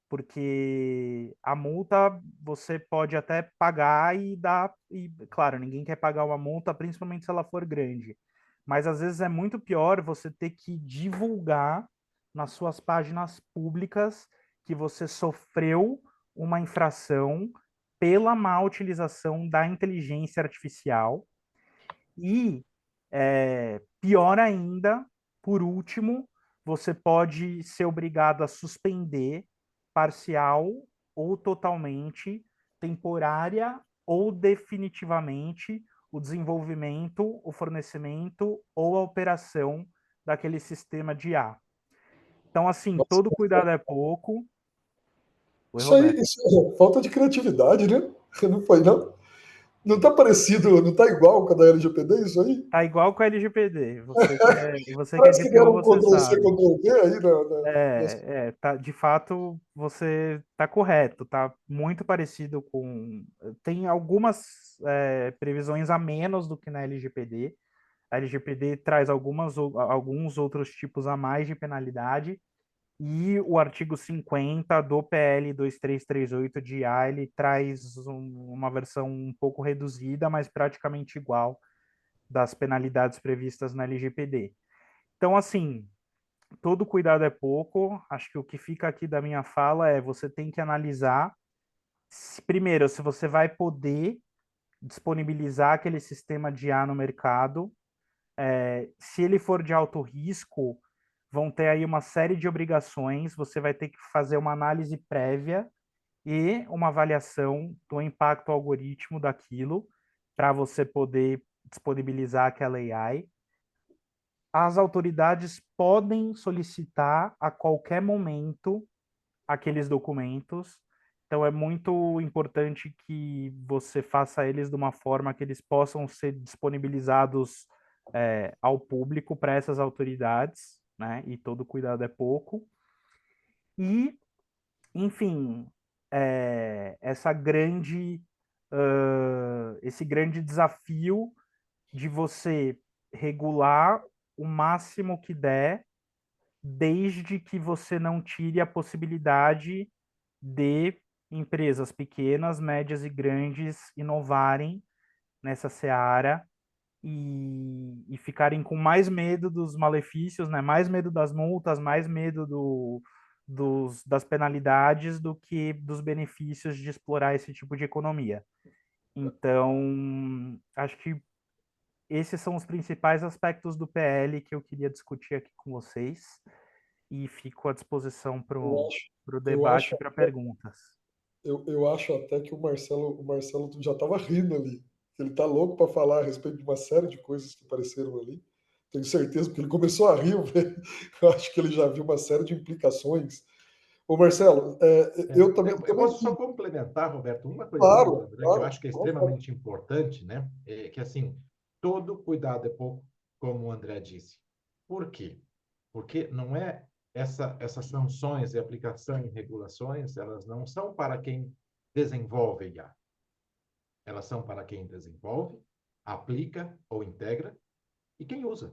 S5: Porque a multa você pode até pagar e dar, e claro, ninguém quer pagar uma multa, principalmente se ela for grande. Mas às vezes é muito pior você ter que divulgar nas suas páginas públicas que você sofreu uma infração pela má utilização da inteligência artificial. E, pior ainda, por último, você pode ser obrigado a suspender parcial ou totalmente, temporária ou definitivamente, o desenvolvimento, o fornecimento ou a operação daquele sistema de IA. Então, assim,
S1: Nossa,
S5: todo cuidado é pouco. Oi,
S1: isso aí,
S5: Roberto.
S1: isso é falta de criatividade, né? Não foi, não? Não tá parecido, não tá igual com a da LGPD isso aí?
S5: Tá igual com a LGPD. Você que é
S1: Parece
S5: de
S1: que
S5: TI,
S1: deram um
S5: você
S1: Ctrl-C,
S5: sabe.
S1: Ctrl-V aí nas...
S5: Tá, de fato, você está correto, tá muito parecido com. Tem algumas previsões a menos do que na LGPD. A LGPD traz alguns outros tipos a mais de penalidade, e o artigo 50 do PL 2338 de IA, ele traz uma versão um pouco reduzida, mas praticamente igual das penalidades previstas na LGPD. Então, assim, todo cuidado é pouco. Acho que o que fica aqui da minha fala é você tem que analisar, primeiro, se você vai poder disponibilizar aquele sistema de IA no mercado. Se ele for de alto risco, vão ter aí uma série de obrigações. Você vai ter que fazer uma análise prévia e uma avaliação do impacto algoritmo daquilo para você poder disponibilizar aquela AI. As autoridades podem solicitar a qualquer momento aqueles documentos. Então é muito importante que você faça eles de uma forma que eles possam ser disponibilizados ao público para essas autoridades, né? E todo cuidado é pouco. E, enfim, esse grande desafio de você regular o máximo que der desde que você não tire a possibilidade de empresas pequenas, médias e grandes inovarem nessa seara e ficarem com mais medo dos malefícios, né? Mais medo das multas, mais medo das penalidades do que dos benefícios de explorar esse tipo de economia. Então, acho que esses são os principais aspectos do PL que eu queria discutir aqui com vocês e fico à disposição para
S1: Eu
S5: o
S1: acho, eu
S5: debate
S1: acho,
S5: e para perguntas.
S1: eu acho até que o Marcelo já estava rindo ali. Ele tá louco para falar a respeito de uma série de coisas que apareceram ali. Tenho certeza, porque ele começou a rir, eu acho que ele já viu uma série de implicações. Ô Marcelo, eu também,
S4: Eu
S1: também
S4: posso só complementar, Roberto, uma coisinha do
S1: claro,
S4: André, que eu
S1: claro,
S4: acho que é
S1: claro.
S4: extremamente importante, né? É que, assim, todo cuidado é pouco, como o André disse. Por quê? Porque não é essas sanções e aplicação e regulações, elas não são para quem desenvolve IA. Elas são para quem desenvolve, aplica ou integra e quem usa.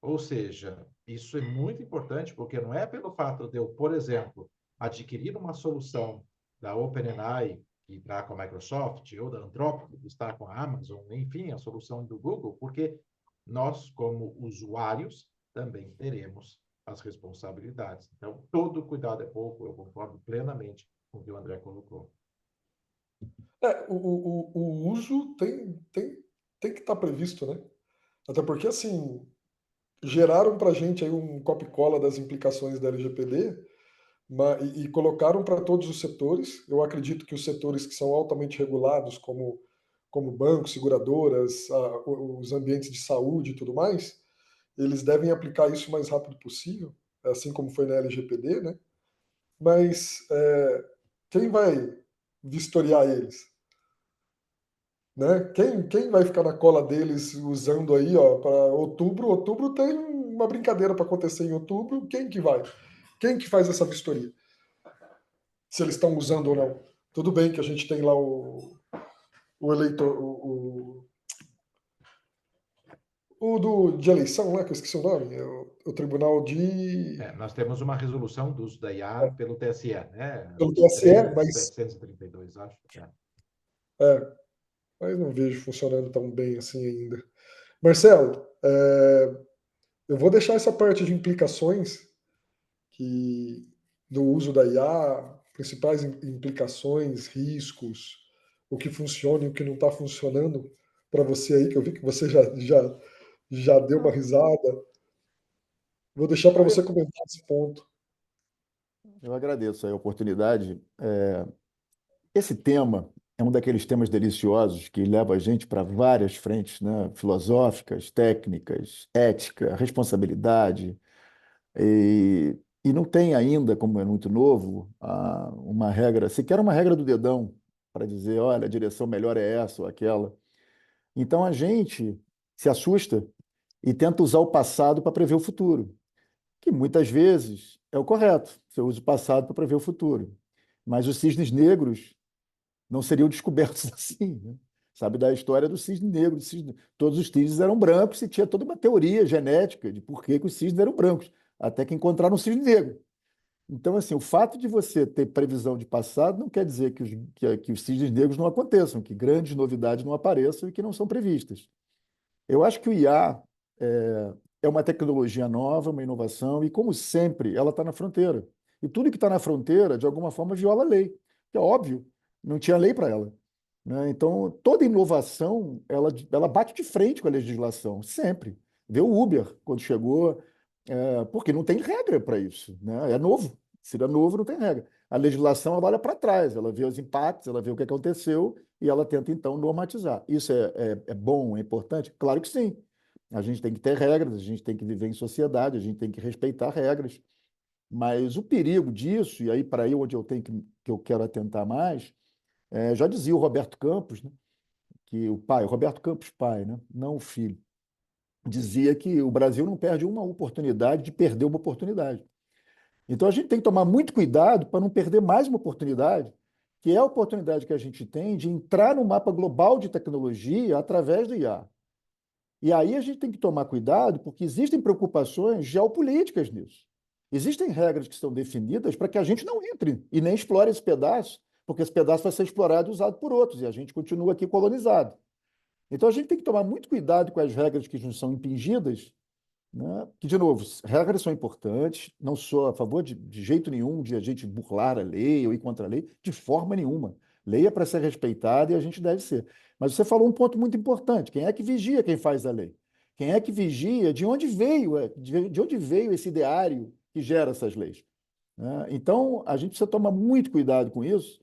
S4: Ou seja, isso é muito importante, porque não é pelo fato de eu, por exemplo, adquirir uma solução da OpenAI, que está com a Microsoft, ou da Anthropic, que está com a Amazon, enfim, a solução do Google, porque nós, como usuários, também teremos as responsabilidades. Então, todo cuidado é pouco, eu concordo plenamente com o que o André colocou.
S1: O uso tem que estar previsto, né? Até porque, assim, geraram para a gente aí um copy-cola das implicações da LGPD e colocaram para todos os setores. Eu acredito que os setores que são altamente regulados, como bancos, seguradoras, os ambientes de saúde e tudo mais, eles devem aplicar isso o mais rápido possível, assim como foi na LGPD, né? Mas quem vai vistoriar eles? Né? Quem vai ficar na cola deles usando aí, ó, para outubro? Outubro tem uma brincadeira para acontecer em outubro. Quem que vai? Quem que faz essa vistoria? Se eles estão usando ou não. Tudo bem que a gente tem lá o eleitor, de eleição lá, que eu esqueci o nome, o Tribunal de.
S4: Nós temos uma resolução do uso da IA pelo TSE, né?
S1: Pelo TSE, mas,
S4: 3.732, acho.
S1: é, mas não vejo funcionando tão bem assim ainda. Marcelo, eu vou deixar essa parte de implicações que do uso da IA, principais implicações, riscos, o que funciona e o que não está funcionando para você aí, que eu vi que você já deu uma risada. Vou deixar para você comentar esse ponto.
S3: Eu agradeço a oportunidade. Esse tema é um daqueles temas deliciosos que leva a gente para várias frentes, né? Filosóficas, técnicas, ética, responsabilidade. E não tem ainda, como é muito novo, uma regra, sequer uma regra do dedão para dizer, olha, a direção melhor é essa ou aquela. Então a gente se assusta e tenta usar o passado para prever o futuro, que muitas vezes é o correto. Você usa o passado para prever o futuro. Mas os cisnes negros não seriam descobertos assim, né? Sabe da história do cisne negro? Todos os cisnes eram brancos e tinha toda uma teoria genética de por que os cisnes eram brancos, até que encontraram um cisne negro. Então, assim, o fato de você ter previsão de passado não quer dizer que os cisnes negros não aconteçam, que grandes novidades não apareçam e que não são previstas. Eu acho que o IA é uma tecnologia nova, uma inovação, e, como sempre, ela está na fronteira. E tudo que está na fronteira, de alguma forma, viola a lei, que é óbvio, não tinha lei para ela, né? Então, toda inovação, ela bate de frente com a legislação, sempre. Vê o Uber, quando chegou, porque não tem regra para isso, né? É novo. Se é novo, não tem regra. A legislação, ela olha para trás, ela vê os impactos, ela vê o que aconteceu e ela tenta, então, normatizar. Isso é bom, é importante? Claro que sim. A gente tem que ter regras, a gente tem que viver em sociedade, a gente tem que respeitar regras. Mas o perigo disso, e aí para aí onde que eu quero atentar mais, já dizia o Roberto Campos, né, que o pai, o Roberto Campos pai, né, não o filho, dizia que o Brasil não perde uma oportunidade de perder uma oportunidade. Então a gente tem que tomar muito cuidado para não perder mais uma oportunidade, que é a oportunidade que a gente tem de entrar no mapa global de tecnologia através do IA. E aí a gente tem que tomar cuidado, porque existem preocupações geopolíticas nisso. Existem regras que são definidas para que a gente não entre e nem explore esse pedaço, porque esse pedaço vai ser explorado e usado por outros, e a gente continua aqui colonizado. Então a gente tem que tomar muito cuidado com as regras que nos são impingidas, né? Que, de novo, regras são importantes, não sou a favor de jeito nenhum de a gente burlar a lei ou ir contra a lei, de forma nenhuma. Lei é para ser respeitada e a gente deve ser. Mas você falou um ponto muito importante: quem é que vigia quem faz a lei? Quem é que vigia de onde veio, de onde veio esse ideário que gera essas leis? Né? Então, a gente precisa tomar muito cuidado com isso,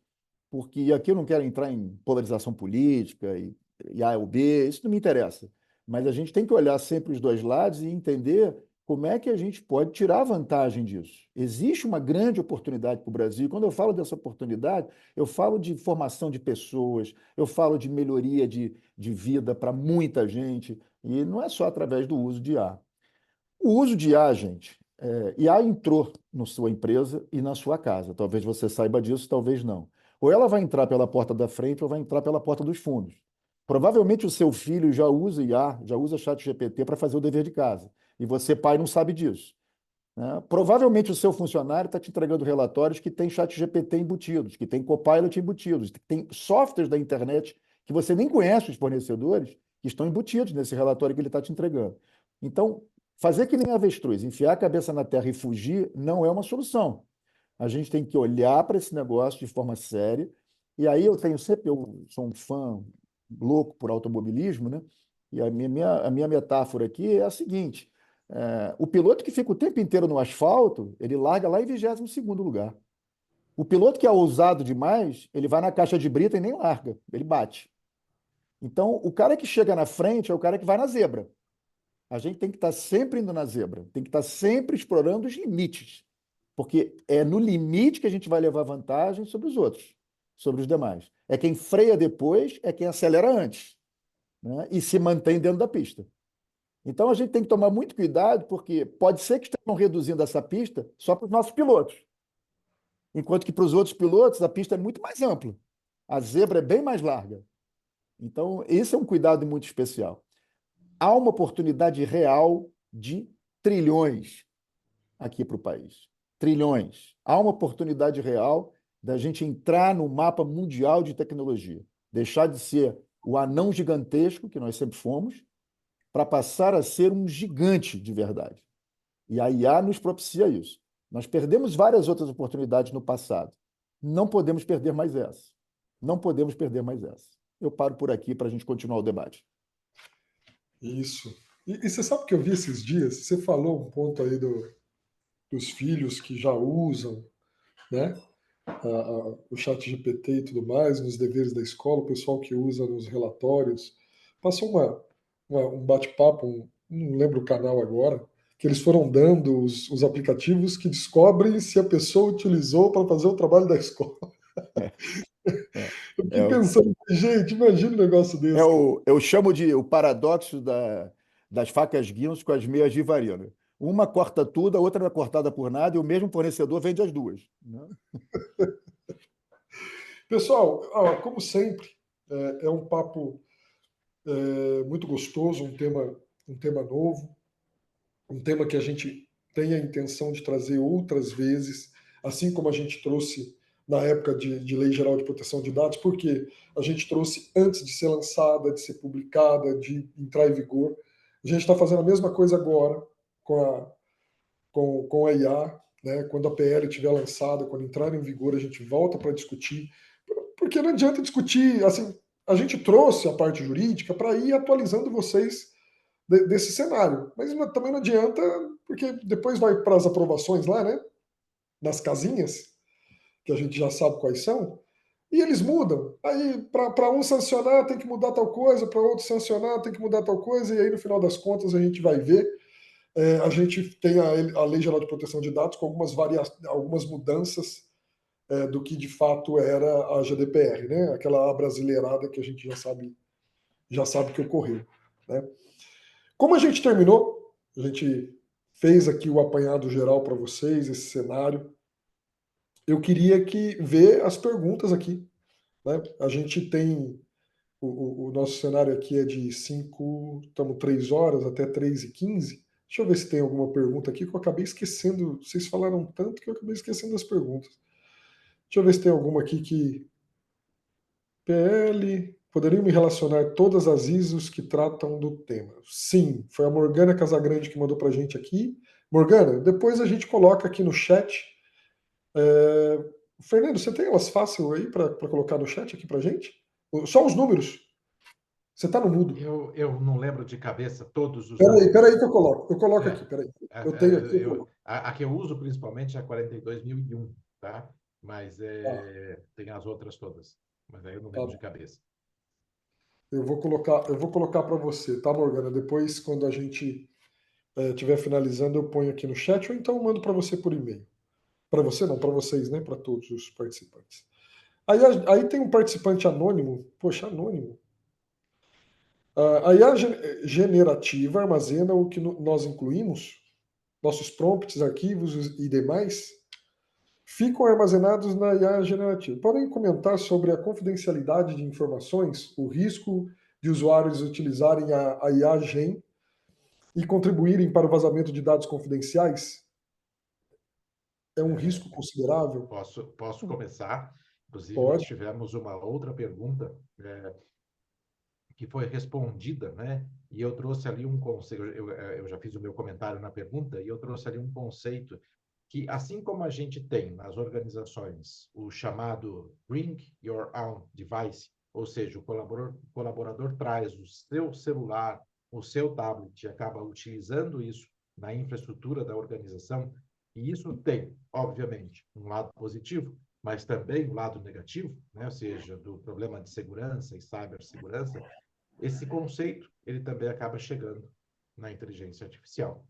S3: porque aqui eu não quero entrar em polarização política e A ou B, isso não me interessa. Mas a gente tem que olhar sempre os dois lados e entender como é que a gente pode tirar vantagem disso. Existe uma grande oportunidade para o Brasil. Quando eu falo dessa oportunidade, eu falo de formação de pessoas, eu falo de melhoria de vida para muita gente, e não é só através do uso de IA. O uso de IA, gente, IA entrou na sua empresa e na sua casa. Talvez você saiba disso, talvez não. Ou ela vai entrar pela porta da frente ou vai entrar pela porta dos fundos. Provavelmente o seu filho já usa IA, já usa ChatGPT para fazer o dever de casa. E você, pai, não sabe disso. Né? Provavelmente o seu funcionário está te entregando relatórios que tem ChatGPT embutidos, que tem Copilot embutidos, que tem softwares da internet que você nem conhece os fornecedores, que estão embutidos nesse relatório que ele está te entregando. Então, fazer que nem avestruz, enfiar a cabeça na terra e fugir, não é uma solução. A gente tem que olhar para esse negócio de forma séria. E aí eu sou um fã louco por automobilismo, né? E a minha metáfora aqui é a seguinte: o piloto que fica o tempo inteiro no asfalto, ele larga lá em 22º lugar. O piloto que é ousado demais, ele vai na caixa de brita e nem larga, ele bate. Então, o cara que chega na frente é o cara que vai na zebra. A gente tem que estar sempre indo na zebra, tem que estar sempre explorando os limites, porque é no limite que a gente vai levar vantagem sobre os outros, sobre os demais. É quem freia depois, é quem acelera antes, né? E se mantém dentro da pista. Então a gente tem que tomar muito cuidado, porque pode ser que estejam reduzindo essa pista só para os nossos pilotos, enquanto que para os outros pilotos a pista é muito mais ampla, a zebra é bem mais larga. Então, esse é um cuidado muito especial. Há uma oportunidade real de trilhões aqui para o país. Trilhões. Há uma oportunidade real da gente entrar no mapa mundial de tecnologia. Deixar de ser o anão gigantesco, que nós sempre fomos, para passar a ser um gigante de verdade. E a IA nos propicia isso. Nós perdemos várias outras oportunidades no passado. Não podemos perder mais essa. Não podemos perder mais essa. Eu paro por aqui para a gente continuar o debate.
S1: Isso. E você sabe que eu vi esses dias? Você falou um ponto aí dos filhos que já usam, né? O chat GPT e tudo mais, nos deveres da escola, o pessoal que usa nos relatórios. Passou um bate-papo, não lembro o canal agora, que eles foram dando os aplicativos que descobrem se a pessoa utilizou para fazer o trabalho da escola.
S3: É, é,
S1: Eu
S3: é,
S1: fiquei pensando, gente, imagina um negócio desse, cara.
S3: eu chamo de o paradoxo das facas guinso com as meias de varina. Uma corta tudo, a outra não é cortada por nada, e o mesmo fornecedor vende as duas. Né?
S1: Pessoal, como sempre, é um papo muito gostoso, um tema novo, um tema que a gente tem a intenção de trazer outras vezes, assim como a gente trouxe na época de Lei Geral de Proteção de Dados, porque a gente trouxe antes de ser lançada, de ser publicada, de entrar em vigor. A gente está fazendo a mesma coisa agora com a IA, né? Quando a PL estiver lançada, quando entrar em vigor, a gente volta para discutir, porque não adianta discutir, assim, a gente trouxe a parte jurídica para ir atualizando vocês desse cenário. Mas também não adianta, porque depois vai para as aprovações lá, né? Nas casinhas, que a gente já sabe quais são, e eles mudam. Aí, para um sancionar, tem que mudar tal coisa, para outro sancionar, tem que mudar tal coisa, e aí, no final das contas, a gente vai ver. A gente tem a Lei Geral de Proteção de Dados com algumas mudanças do que de fato era a GDPR, né? Aquela brasileirada que a gente já sabe que ocorreu. Né? Como a gente terminou, a gente fez aqui o apanhado geral para vocês, esse cenário. Eu queria ver as perguntas aqui. Né? A gente tem o nosso cenário aqui é de 5, estamos 3 horas até 3h15. Deixa eu ver se tem alguma pergunta aqui que eu acabei esquecendo. Vocês falaram tanto que eu acabei esquecendo das perguntas. Deixa eu ver se tem alguma aqui que... PL, poderiam me relacionar todas as ISOs que tratam do tema? Sim, foi a Morgana Casagrande que mandou para a gente aqui. Morgana, depois a gente coloca aqui no chat. Fernando, você tem elas fácil aí para colocar no chat aqui para gente? Só os números. Você está no mudo.
S4: Eu não lembro de cabeça todos os números.
S1: Peraí que eu coloco. Eu coloco aqui,
S4: É,
S1: peraí. Eu tenho aqui, eu coloco.
S4: a que eu uso principalmente é a 42.001, tá? Mas
S1: Tá,
S4: tem as outras todas. Mas aí eu não
S1: tá
S4: lembro de
S1: bom.
S4: cabeça.
S1: Eu vou colocar para você, tá, Morgana? Depois, quando a gente estiver finalizando, eu ponho aqui no chat, ou então eu mando para você por e-mail. Para você não, para vocês, né? Para todos os participantes. Aí tem um participante anônimo. Poxa, anônimo. A IA generativa armazena o que nós incluímos, nossos prompts, arquivos e demais, ficam armazenados na IA generativa. Podem comentar sobre a confidencialidade de informações, o risco de usuários utilizarem a IA Gen e contribuírem para o vazamento de dados confidenciais? É um risco considerável?
S4: Posso começar. Inclusive, nós
S1: Pode.
S4: tivemos uma outra pergunta que foi respondida, né? E eu trouxe ali um conceito, eu já fiz o meu comentário na pergunta, e eu trouxe ali um conceito que, assim como a gente tem nas organizações o chamado Bring Your Own Device, ou seja, o colaborador traz o seu celular, o seu tablet, e acaba utilizando isso na infraestrutura da organização, e isso tem, obviamente, um lado positivo, mas também um lado negativo, né? Ou seja, do problema de segurança e cibersegurança. Esse conceito, ele também acaba chegando na inteligência artificial.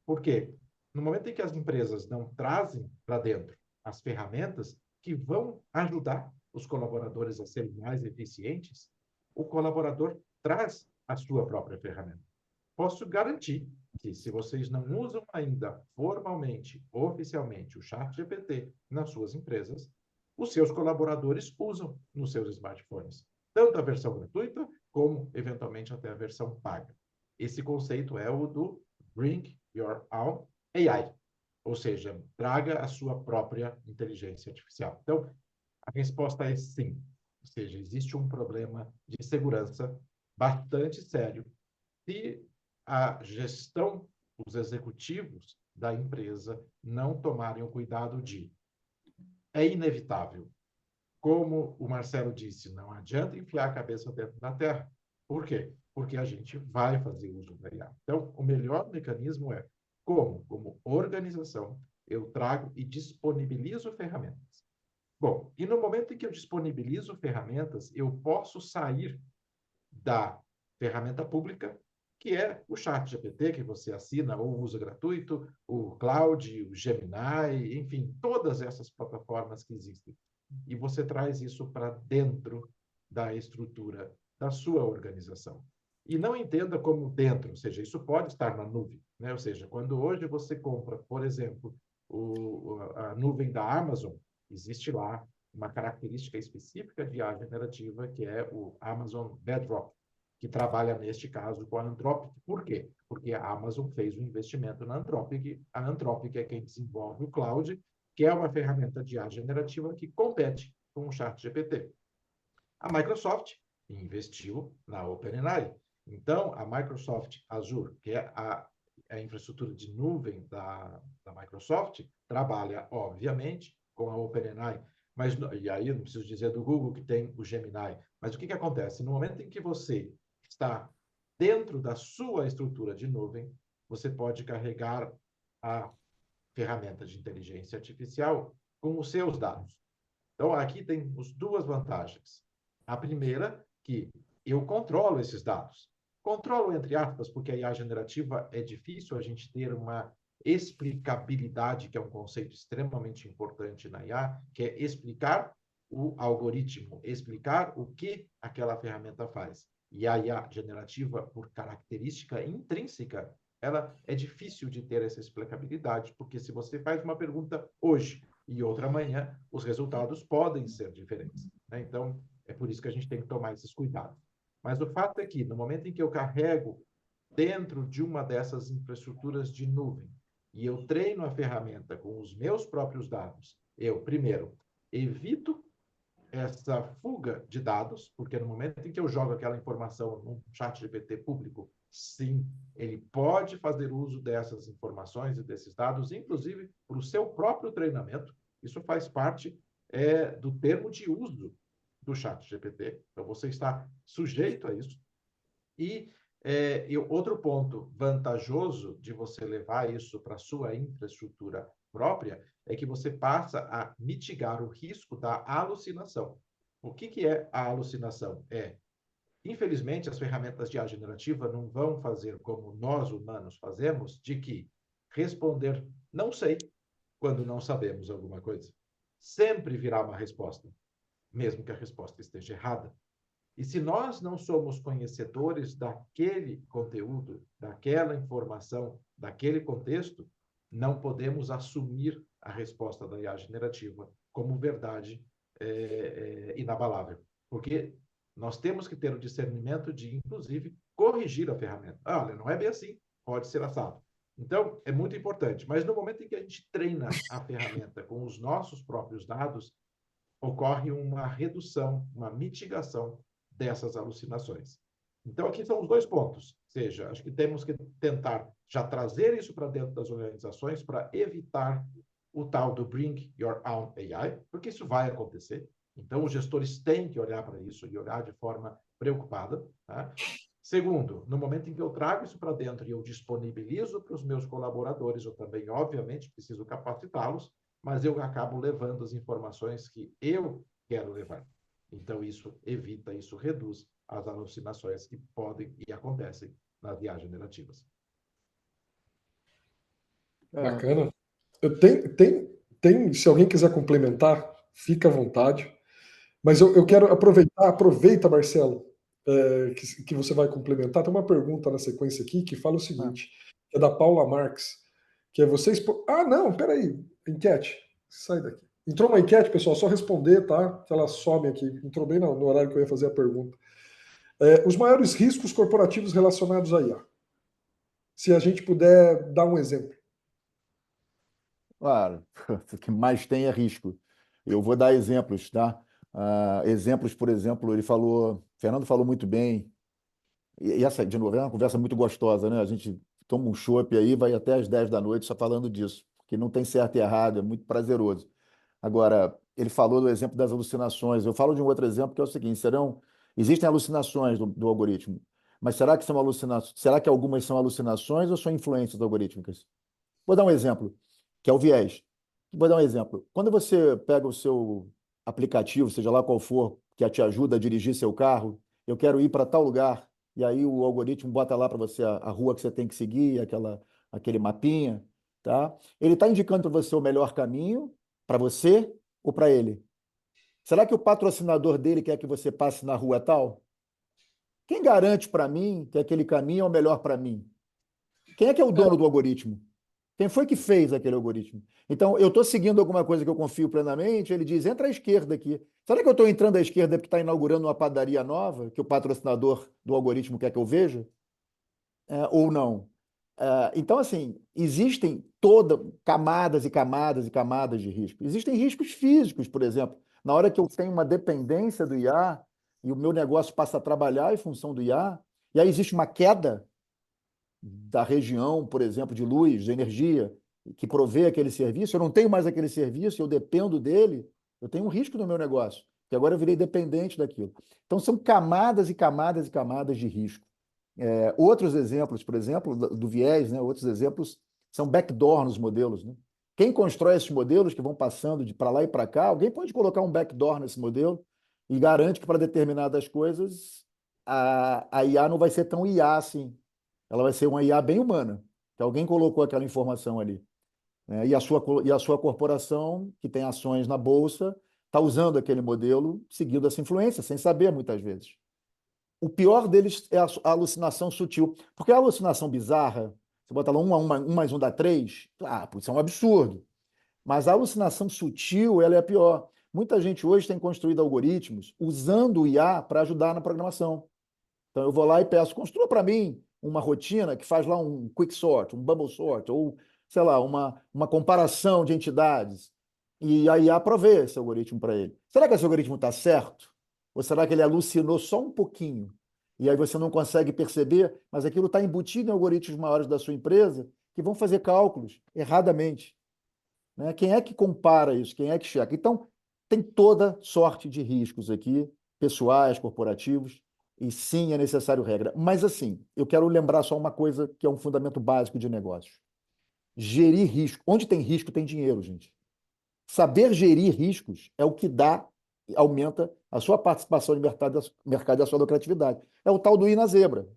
S4: Por quê? No momento em que as empresas não trazem para dentro as ferramentas que vão ajudar os colaboradores a serem mais eficientes, o colaborador traz a sua própria ferramenta. Posso garantir que, se vocês não usam ainda formalmente, oficialmente, o ChatGPT nas suas empresas, os seus colaboradores usam nos seus smartphones, tanto a versão gratuita, como, eventualmente, até a versão paga. Esse conceito é o do Bring Your Own AI, ou seja, traga a sua própria inteligência artificial. Então, a resposta é sim. Ou seja, existe um problema de segurança bastante sério se a gestão, os executivos da empresa não tomarem o cuidado de... É inevitável. Como o Marcelo disse, não adianta enfiar a cabeça dentro da terra. Por quê? Porque a gente vai fazer uso da IA. Então, o melhor mecanismo é como organização, eu trago e disponibilizo ferramentas. Bom, e no momento em que eu disponibilizo ferramentas, eu posso sair da ferramenta pública, que é o ChatGPT, que você assina ou usa gratuito, o Cloud, o Gemini, enfim, todas essas plataformas que existem. E você traz isso para dentro da estrutura da sua organização. E não entenda como dentro, ou seja, isso pode estar na nuvem, né? Ou seja, quando hoje você compra, por exemplo, a nuvem da Amazon, existe lá uma característica específica de IA generativa, que é o Amazon Bedrock, que trabalha, neste caso, com a Anthropic. Por quê? Porque a Amazon fez um investimento na Anthropic. A Anthropic é quem desenvolve o Cloud, que é uma ferramenta de IA generativa que compete com o ChatGPT. A Microsoft investiu na OpenAI. Então, a Microsoft Azure, que é a infraestrutura de nuvem da Microsoft, trabalha, obviamente, com a OpenAI. Mas, e aí, não preciso dizer do Google, que tem o Gemini. Mas o que acontece? No momento em que você está dentro da sua estrutura de nuvem, você pode carregar a ferramenta de inteligência artificial com os seus dados. Então, aqui tem as duas vantagens. A primeira, que eu controlo esses dados. Controlo, entre aspas, porque a IA generativa é difícil a gente ter uma explicabilidade, que é um conceito extremamente importante na IA, que é explicar o algoritmo, explicar o que aquela ferramenta faz. E a IA generativa, por característica intrínseca, ela é difícil de ter essa explicabilidade, porque se você faz uma pergunta hoje e outra amanhã, os resultados podem ser diferentes, né? Então, é por isso que a gente tem que tomar esses cuidados. Mas o fato é que, no momento em que eu carrego dentro de uma dessas infraestruturas de nuvem e eu treino a ferramenta com os meus próprios dados, eu, primeiro, evito essa fuga de dados, porque no momento em que eu jogo aquela informação num chat GPT público, sim, ele pode fazer uso dessas informações e desses dados, inclusive para o seu próprio treinamento. Isso faz parte do termo de uso do chat GPT. Então, você está sujeito a isso. E outro ponto vantajoso de você levar isso para a sua infraestrutura própria é que você passa a mitigar o risco da alucinação. O que é a alucinação? Infelizmente, as ferramentas de IA generativa não vão fazer como nós humanos fazemos, de que responder não sei quando não sabemos alguma coisa. Sempre virá uma resposta, mesmo que a resposta esteja errada. E se nós não somos conhecedores daquele conteúdo, daquela informação, daquele contexto, não podemos assumir a resposta da IA generativa como verdade inabalável. Porque nós temos que ter o discernimento de, inclusive, corrigir a ferramenta. Olha, não é bem assim, pode ser assado. Então, é muito importante. Mas no momento em que a gente treina a ferramenta com os nossos próprios dados, ocorre uma redução, uma mitigação dessas alucinações. Então, aqui são os dois pontos. Ou seja, acho que temos que tentar já trazer isso para dentro das organizações para evitar o tal do Bring Your Own AI, porque isso vai acontecer. Então, os gestores têm que olhar para isso e olhar de forma preocupada. Tá? Segundo, no momento em que eu trago isso para dentro e eu disponibilizo para os meus colaboradores, eu também, obviamente, preciso capacitá-los, mas eu acabo levando as informações que eu quero levar. Então, isso evita, isso reduz as alucinações que podem e acontecem nas IA generativas.
S1: Bacana. Se alguém quiser complementar, fica à vontade. Mas eu quero aproveita, Marcelo, que você vai complementar. Tem uma pergunta na sequência aqui que fala o seguinte, é da Paula Marques, que é vocês... Ah, não, peraí, enquete, sai daqui. Entrou uma enquete, pessoal, só responder, tá? Que ela some aqui, entrou bem no horário que eu ia fazer a pergunta. Os maiores riscos corporativos relacionados à IA. Se a gente puder dar um exemplo.
S3: Claro, o que mais tem é risco. Eu vou dar exemplos, tá? Exemplos, por exemplo, Fernando falou muito bem, e essa, de novo, é uma conversa muito gostosa, né? A gente toma um chopp aí, vai até às 10 da noite só falando disso, porque não tem certo e errado, é muito prazeroso. Agora, ele falou do exemplo das alucinações. Eu falo de um outro exemplo que é o seguinte: existem alucinações do algoritmo, mas será que são alucinações? Será que algumas são alucinações ou são influências algorítmicas? Vou dar um exemplo, que é o viés. Vou dar um exemplo. Quando você pega o seu aplicativo, seja lá qual for, que te ajuda a dirigir seu carro, eu quero ir para tal lugar, e aí o algoritmo bota lá para você a rua que você tem que seguir, aquele mapinha, tá? Ele está indicando para você o melhor caminho, para você ou para ele? Será que o patrocinador dele quer que você passe na rua tal? Quem garante para mim que aquele caminho é o melhor para mim? Quem é que é o dono do algoritmo? Quem foi que fez aquele algoritmo? Então, eu estou seguindo alguma coisa que eu confio plenamente, ele diz, entra à esquerda aqui. Será que eu estou entrando à esquerda porque está inaugurando uma padaria nova, que o patrocinador do algoritmo quer que eu veja? Ou não? Então, assim, existem camadas e camadas e camadas de risco. Existem riscos físicos, por exemplo. Na hora que eu tenho uma dependência do IA e o meu negócio passa a trabalhar em função do IA, e aí existe uma queda da região, por exemplo, de luz, de energia, que provê aquele serviço, eu não tenho mais aquele serviço, eu dependo dele, eu tenho um risco no meu negócio, que agora eu virei dependente daquilo. Então, são camadas e camadas e camadas de risco. Outros exemplos, por exemplo, do viés, né? Outros exemplos são backdoor nos modelos. Né? Quem constrói esses modelos que vão passando de para lá e para cá, alguém pode colocar um backdoor nesse modelo e garante que para determinadas coisas a IA não vai ser tão IA assim. Ela vai ser uma IA bem humana, que alguém colocou aquela informação ali. Né? E a sua corporação, que tem ações na bolsa, está usando aquele modelo seguindo essa influência, sem saber muitas vezes. O pior deles é a alucinação sutil. Porque a alucinação bizarra, você bota lá 1 mais 1 dá 3, isso é um absurdo. Mas a alucinação sutil, ela é a pior. Muita gente hoje tem construído algoritmos usando o IA para ajudar na programação. Então, eu vou lá e peço, construa para mim uma rotina que faz lá um quick sort, um bubble sort, ou, sei lá, uma comparação de entidades. E aí aprovei esse algoritmo para ele. Será que esse algoritmo está certo? Ou será que ele alucinou só um pouquinho? E aí você não consegue perceber, mas aquilo está embutido em algoritmos maiores da sua empresa que vão fazer cálculos erradamente, né? Quem é que compara isso? Quem é que checa? Então, tem toda sorte de riscos aqui, pessoais, corporativos, e sim, é necessário regra. Mas, assim, eu quero lembrar só uma coisa que é um fundamento básico de negócios. Gerir risco. Onde tem risco, tem dinheiro, gente. Saber gerir riscos é o que dá, aumenta a sua participação no mercado e a sua lucratividade. É o tal do ir na zebra.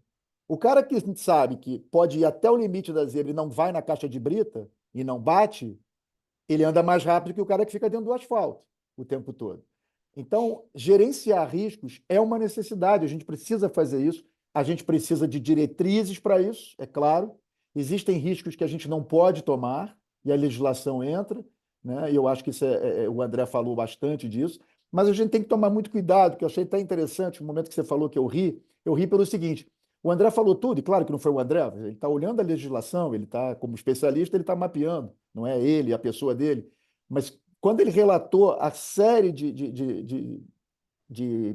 S3: O cara que sabe que pode ir até o limite da zebra e não vai na caixa de brita e não bate, ele anda mais rápido que o cara que fica dentro do asfalto o tempo todo. Então, gerenciar riscos é uma necessidade, a gente precisa fazer isso, a gente precisa de diretrizes para isso, é claro. Existem riscos que a gente não pode tomar e a legislação entra, né? E eu acho que isso o André falou bastante disso, mas a gente tem que tomar muito cuidado, que eu achei até interessante o momento que você falou que eu ri pelo seguinte: o André falou tudo, e claro que não foi o André, ele está olhando a legislação, ele está, como especialista, ele está mapeando, não é ele, a pessoa dele. Mas quando ele relatou a série de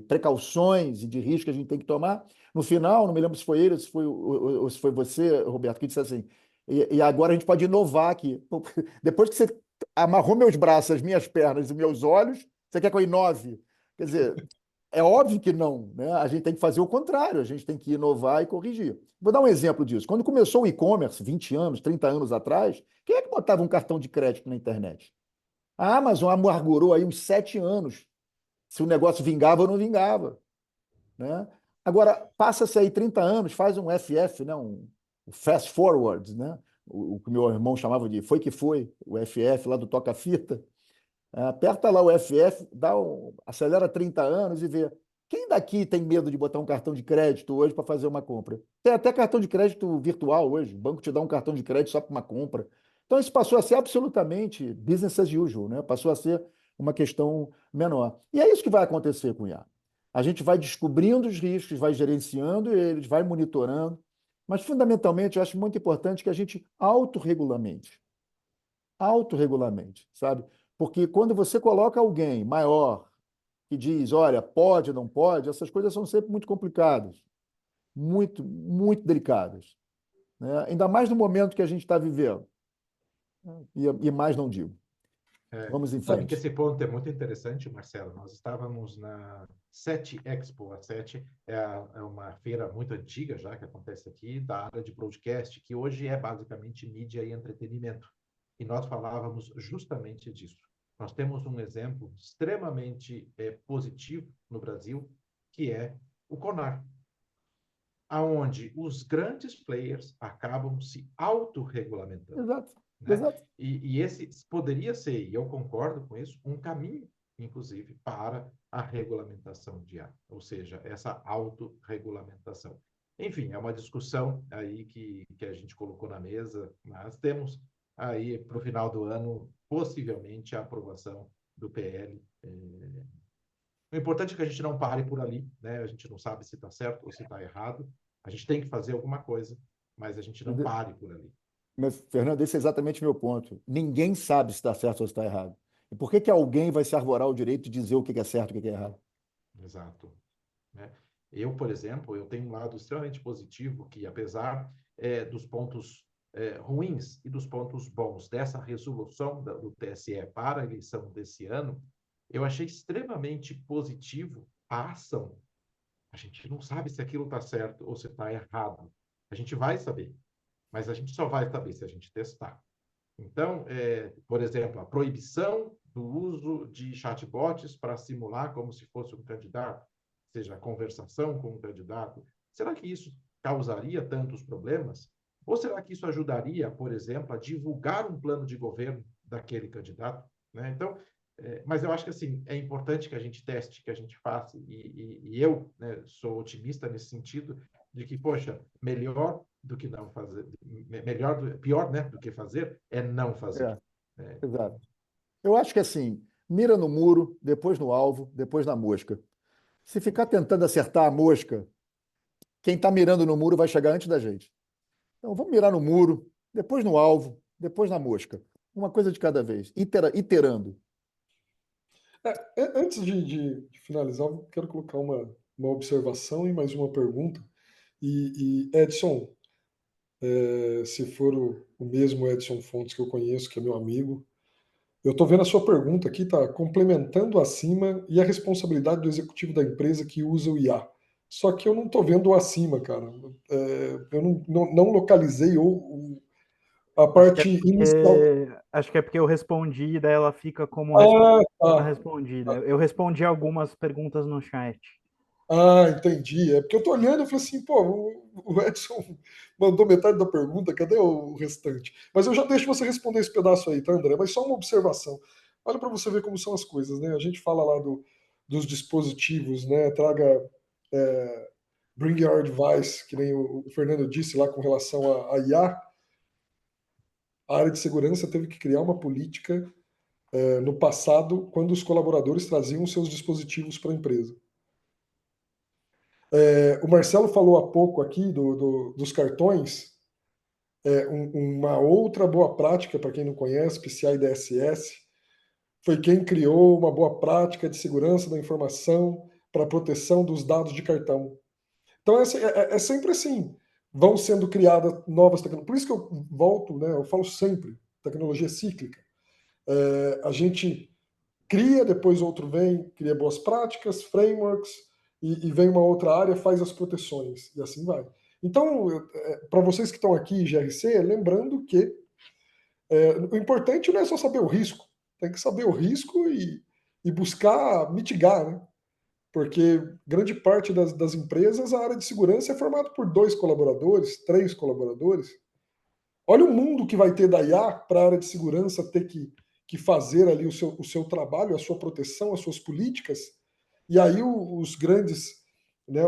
S3: precauções e de riscos que a gente tem que tomar, no final, não me lembro se foi ele, ou se foi você, Roberto, que disse assim, e agora a gente pode inovar aqui. Depois que você amarrou meus braços, as minhas pernas e meus olhos, você quer que eu inove? Quer dizer, é óbvio que não, né? A gente tem que fazer o contrário, a gente tem que inovar e corrigir. Vou dar um exemplo disso. Quando começou o e-commerce, 20 anos, 30 anos atrás, quem é que botava um cartão de crédito na internet? A Amazon amargurou aí uns 7 anos se o negócio vingava ou não vingava, né? Agora, passa-se aí 30 anos, faz um FF, né? Um fast forward, né? O que meu irmão chamava de foi que foi, o FF lá do toca-fita. Aperta lá o FF, acelera 30 anos e vê. Quem daqui tem medo de botar um cartão de crédito hoje para fazer uma compra? Tem até cartão de crédito virtual hoje. O banco te dá um cartão de crédito só para uma compra. Então, isso passou a ser absolutamente business as usual, né? Passou a ser uma questão menor. E é isso que vai acontecer com o IA. A gente vai descobrindo os riscos, vai gerenciando eles, vai monitorando, mas, fundamentalmente, eu acho muito importante que a gente autorregulamente, sabe? Porque quando você coloca alguém maior que diz, olha, pode, não pode, essas coisas são sempre muito complicadas, muito, muito delicadas, né? Ainda mais no momento que a gente está vivendo. E mais não digo. Vamos em
S4: Sabe que
S3: frente.
S4: esse ponto é muito interessante, Marcelo. Nós estávamos na SET Expo. A SET é uma feira muito antiga já, que acontece aqui, da área de broadcast, que hoje é basicamente mídia e entretenimento. E nós falávamos justamente disso. Nós temos um exemplo extremamente positivo no Brasil, que é o CONAR, aonde os grandes players acabam se autorregulamentando,
S3: Exato,
S4: né?
S3: exato.
S4: E esse poderia ser, e eu concordo com isso, um caminho, inclusive, para a regulamentação de ar, ou seja, essa autorregulamentação. Enfim, é uma discussão aí que a gente colocou na mesa, mas temos aí para o final do ano, possivelmente, a aprovação do PL. O importante é que a gente não pare por ali, né? A gente não sabe se está certo ou se está errado. A gente tem que fazer alguma coisa, mas a gente não pare por ali.
S3: Mas, Fernando, esse é exatamente meu ponto. Ninguém sabe se está certo ou se está errado. E por que que alguém vai se arvorar o direito de dizer o que é certo e o que é errado?
S4: Exato. Né? Eu, por exemplo, eu tenho um lado extremamente positivo que, apesar dos pontos ruins e dos pontos bons dessa resolução do TSE para a eleição desse ano, eu achei extremamente positivo a ação. A gente não sabe se aquilo está certo ou se está errado. A gente vai saber, mas a gente só vai saber se a gente testar. Então, por exemplo, a proibição do uso de chatbots para simular como se fosse um candidato, seja, a conversação com um candidato. Será que isso causaria tantos problemas? Ou será que isso ajudaria, por exemplo, a divulgar um plano de governo daquele candidato? Né? Então, mas eu acho que assim é importante que a gente teste, que a gente faça, e eu, né, sou otimista nesse sentido de que, poxa, melhor do que não fazer, pior, né, do que fazer é não fazer.
S3: É, exato. Eu acho que assim, mira no muro, depois no alvo, depois na mosca. Se ficar tentando acertar a mosca, quem está mirando no muro vai chegar antes da gente. Então, vamos mirar no muro, depois no alvo, depois na mosca. Uma coisa de cada vez, iterando.
S1: Antes de finalizar, eu quero colocar uma observação e mais uma pergunta. Edson, se for o mesmo Edson Fontes que eu conheço, que é meu amigo, eu estou vendo a sua pergunta aqui, tá complementando acima e a responsabilidade do executivo da empresa que usa o IA. Só que eu não estou vendo o acima, cara. Eu não localizei a parte inicial.
S5: Acho que é porque eu respondi, daí ela fica como
S1: Ah, tá.
S5: respondida. Eu respondi algumas perguntas no chat.
S1: Ah, entendi. É porque eu tô olhando e falei assim, pô, o Edson mandou metade da pergunta, cadê o restante? Mas eu já deixo você responder esse pedaço aí, tá, André? Mas só uma observação. Olha para você ver como são as coisas, né? A gente fala lá dos dispositivos, né? Traga, bring your device, que nem o Fernando disse lá com relação a IA. A área de segurança teve que criar uma política, no passado, quando os colaboradores traziam seus dispositivos para a empresa. O Marcelo falou há pouco aqui dos cartões. Uma outra boa prática, para quem não conhece, PCI DSS, foi quem criou uma boa prática de segurança da informação para proteção dos dados de cartão. Então é sempre assim. Vão sendo criadas novas tecnologias. Por isso que eu volto, né, eu falo sempre, tecnologia cíclica. A gente cria, depois outro vem, cria boas práticas, frameworks, e vem uma outra área, faz as proteções, e assim vai. Então, para vocês que estão aqui em GRC, lembrando que o importante não é só saber o risco, tem que saber o risco e buscar mitigar, né? Porque grande parte das empresas, a área de segurança é formada por 2 colaboradores, 3 colaboradores. Olha o mundo que vai ter da IA para a área de segurança ter que fazer ali o seu trabalho, a sua proteção, as suas políticas. E aí os grandes, né,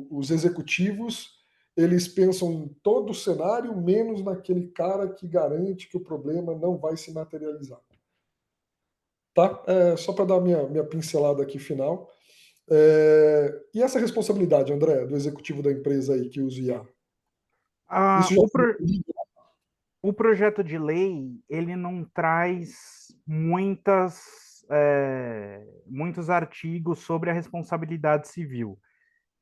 S1: os executivos, eles pensam em todo o cenário, menos naquele cara que garante que o problema não vai se materializar. Tá? Só para dar minha pincelada aqui final. E essa responsabilidade, André, do executivo da empresa aí que usa IA?
S5: Ah,
S1: Isso já
S5: o projeto de lei, ele não traz muitos artigos sobre a responsabilidade civil. O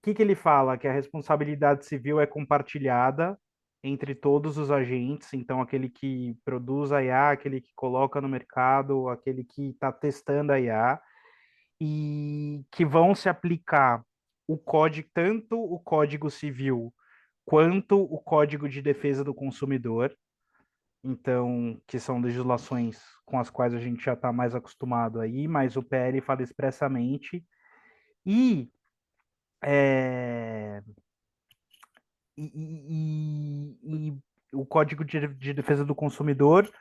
S5: que ele fala? Que a responsabilidade civil é compartilhada entre todos os agentes, então aquele que produz a IA, aquele que coloca no mercado, aquele que está testando a IA, e que vão se aplicar tanto o Código Civil quanto o Código de Defesa do Consumidor, então, que são legislações com as quais a gente já está mais acostumado aí, mas o PL fala expressamente, e, é, e o Código de Defesa do Consumidor,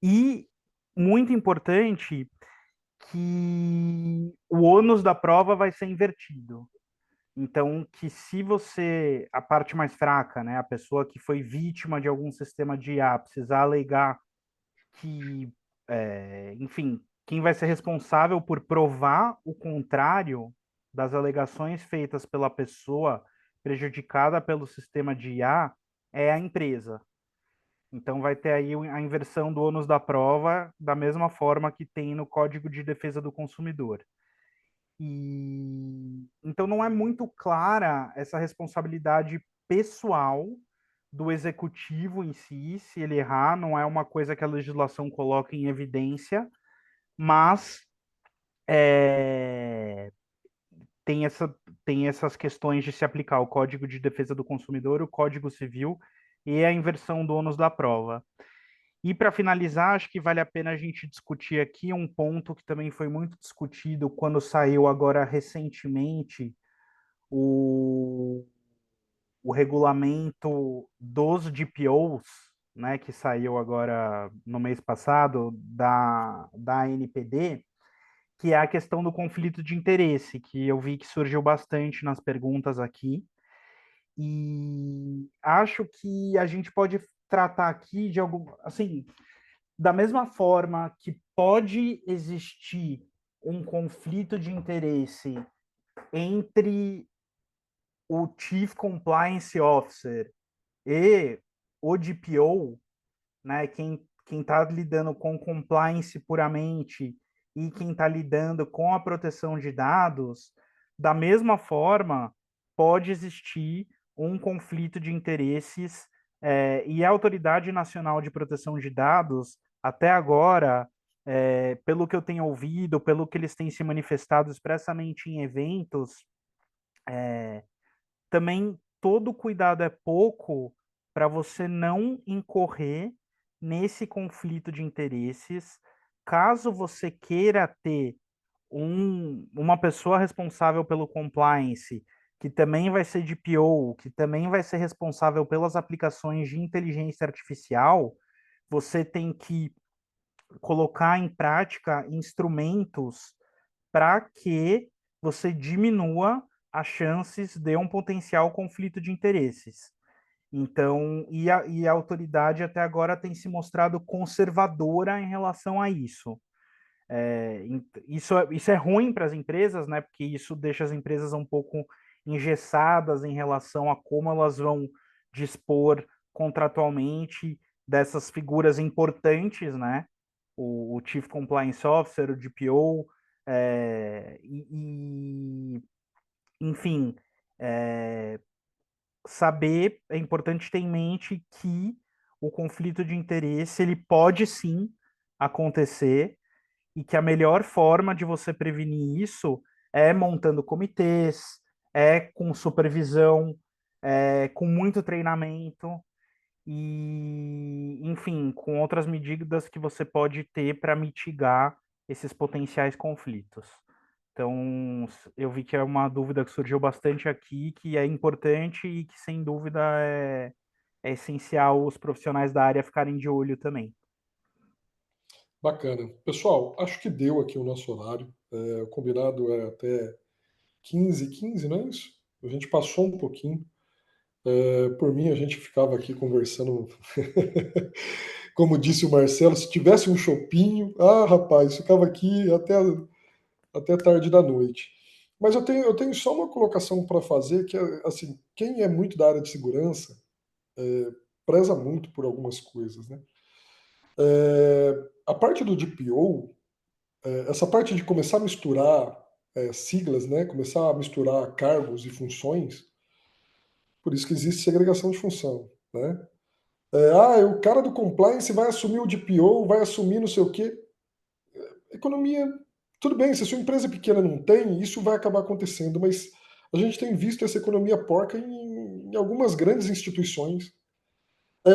S5: e, muito importante, que o ônus da prova vai ser invertido. Então, que se você, a parte mais fraca, né, a pessoa que foi vítima de algum sistema de IA, precisar alegar que, enfim, quem vai ser responsável por provar o contrário das alegações feitas pela pessoa prejudicada pelo sistema de IA é a empresa. Então, vai ter aí a inversão do ônus da prova, da mesma forma que tem no Código de Defesa do Consumidor. E então não é muito clara essa responsabilidade pessoal do executivo em si, se ele errar, não é uma coisa que a legislação coloca em evidência, mas é, tem, tem essas questões de se aplicar o Código de Defesa do Consumidor, o Código Civil e a inversão do ônus da prova. E para finalizar, acho que vale a pena a gente discutir aqui um ponto que também foi muito discutido quando saiu agora recentemente o, o regulamento dos DPOs, né, que saiu agora no mês passado da ANPD, que é a questão do conflito de interesse, que eu vi que surgiu bastante nas perguntas aqui. E acho que a gente pode tratar aqui de algum, assim, da mesma forma que pode existir um conflito de interesse entre o Chief Compliance Officer e o DPO, né, quem está lidando com compliance puramente e quem está lidando com a proteção de dados, da mesma forma, pode existir um conflito de interesses, e a Autoridade Nacional de Proteção de Dados, até agora, pelo que eu tenho ouvido, pelo que eles têm se manifestado expressamente em eventos, também todo cuidado é pouco para você não incorrer nesse conflito de interesses. Caso você queira ter uma pessoa responsável pelo compliance, que também vai ser DPO, que também vai ser responsável pelas aplicações de inteligência artificial, você tem que colocar em prática instrumentos para que você diminua as chances de um potencial conflito de interesses. Então, e a autoridade até agora tem se mostrado conservadora em relação a isso. Isso é ruim para as empresas, né? Porque isso deixa as empresas um pouco engessadas em relação a como elas vão dispor contratualmente dessas figuras importantes, né? O Chief Compliance Officer, o DPO, enfim, é importante ter em mente que o conflito de interesse ele pode sim acontecer e que a melhor forma de você prevenir isso é montando comitês, é com supervisão, com muito treinamento e, enfim, com outras medidas que você pode ter para mitigar esses potenciais conflitos. Então, eu vi que é uma dúvida que surgiu bastante aqui, que é importante e que, sem dúvida, é essencial os profissionais da área ficarem de olho também.
S1: Bacana. Pessoal, acho que deu aqui o nosso horário. O combinado é até 15h15, não é isso? A gente passou um pouquinho. Por mim, a gente ficava aqui conversando. Como disse o Marcelo, se tivesse um chopinho, rapaz, ficava aqui até tarde da noite. Mas eu tenho só uma colocação para fazer, que é, assim, quem é muito da área de segurança preza muito por algumas coisas, né? A parte do DPO, essa parte de começar a misturar siglas, né? Começar a misturar cargos e funções, por isso que existe segregação de função, né? O cara do compliance vai assumir o DPO, vai assumir não sei o quê. Economia, tudo bem, se a sua empresa pequena não tem, isso vai acabar acontecendo, mas a gente tem visto essa economia porca em algumas grandes instituições.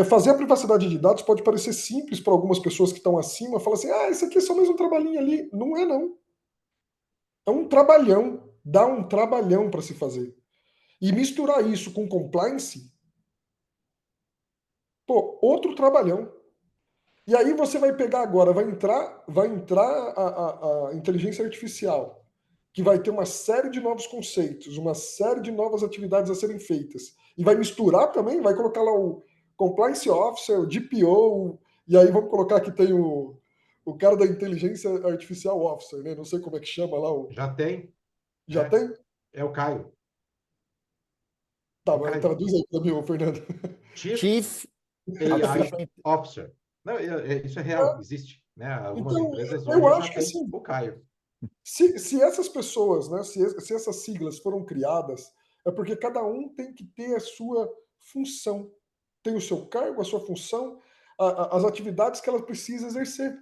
S1: Fazer a privacidade de dados pode parecer simples para algumas pessoas que estão acima, falar assim, isso aqui é só mais um trabalhinho ali. Não é, não. É um trabalhão, dá um trabalhão para se fazer. E misturar isso com compliance, outro trabalhão. E aí você vai pegar agora, vai entrar a inteligência artificial, que vai ter uma série de novos conceitos, uma série de novas atividades a serem feitas. E vai misturar também, vai colocar lá o Compliance Officer, o DPO, e aí vamos colocar que tem o cara da Inteligência Artificial Officer, né? Não sei como é que chama lá.
S4: Já tem.
S1: Já tem?
S4: É o Caio.
S1: Tá,
S4: O Caio.
S1: traduz aí para mim, Fernando.
S4: Chief AI Officer. Não, isso é real, existe. Né? Algumas
S1: Então,
S4: empresas
S1: eu
S4: hoje já
S1: acho que
S4: têm
S1: assim,
S4: o Caio.
S1: se essas pessoas, né, se essas siglas foram criadas, é porque cada um tem que ter a sua função, tem o seu cargo, a sua função, as atividades que ela precisa exercer.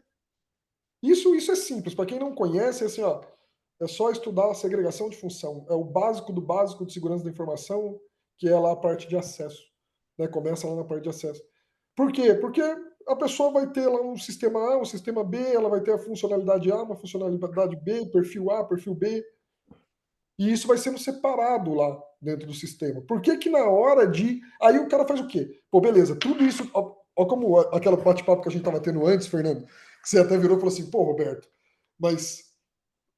S1: Isso é simples. Para quem não conhece, é assim, é só estudar a segregação de função. É o básico do básico de segurança da informação, que é lá a parte de acesso. Né? Começa lá na parte de acesso. Por quê? Porque a pessoa vai ter lá um sistema A, um sistema B, ela vai ter a funcionalidade A, uma funcionalidade B, perfil A, perfil B, e isso vai sendo separado lá dentro do sistema. Por que que na hora de... Aí o cara faz o quê? Pô, beleza, tudo isso... Ó como aquela bate-papo que a gente estava tendo antes, Fernando, que você até virou e falou assim, pô, Roberto, mas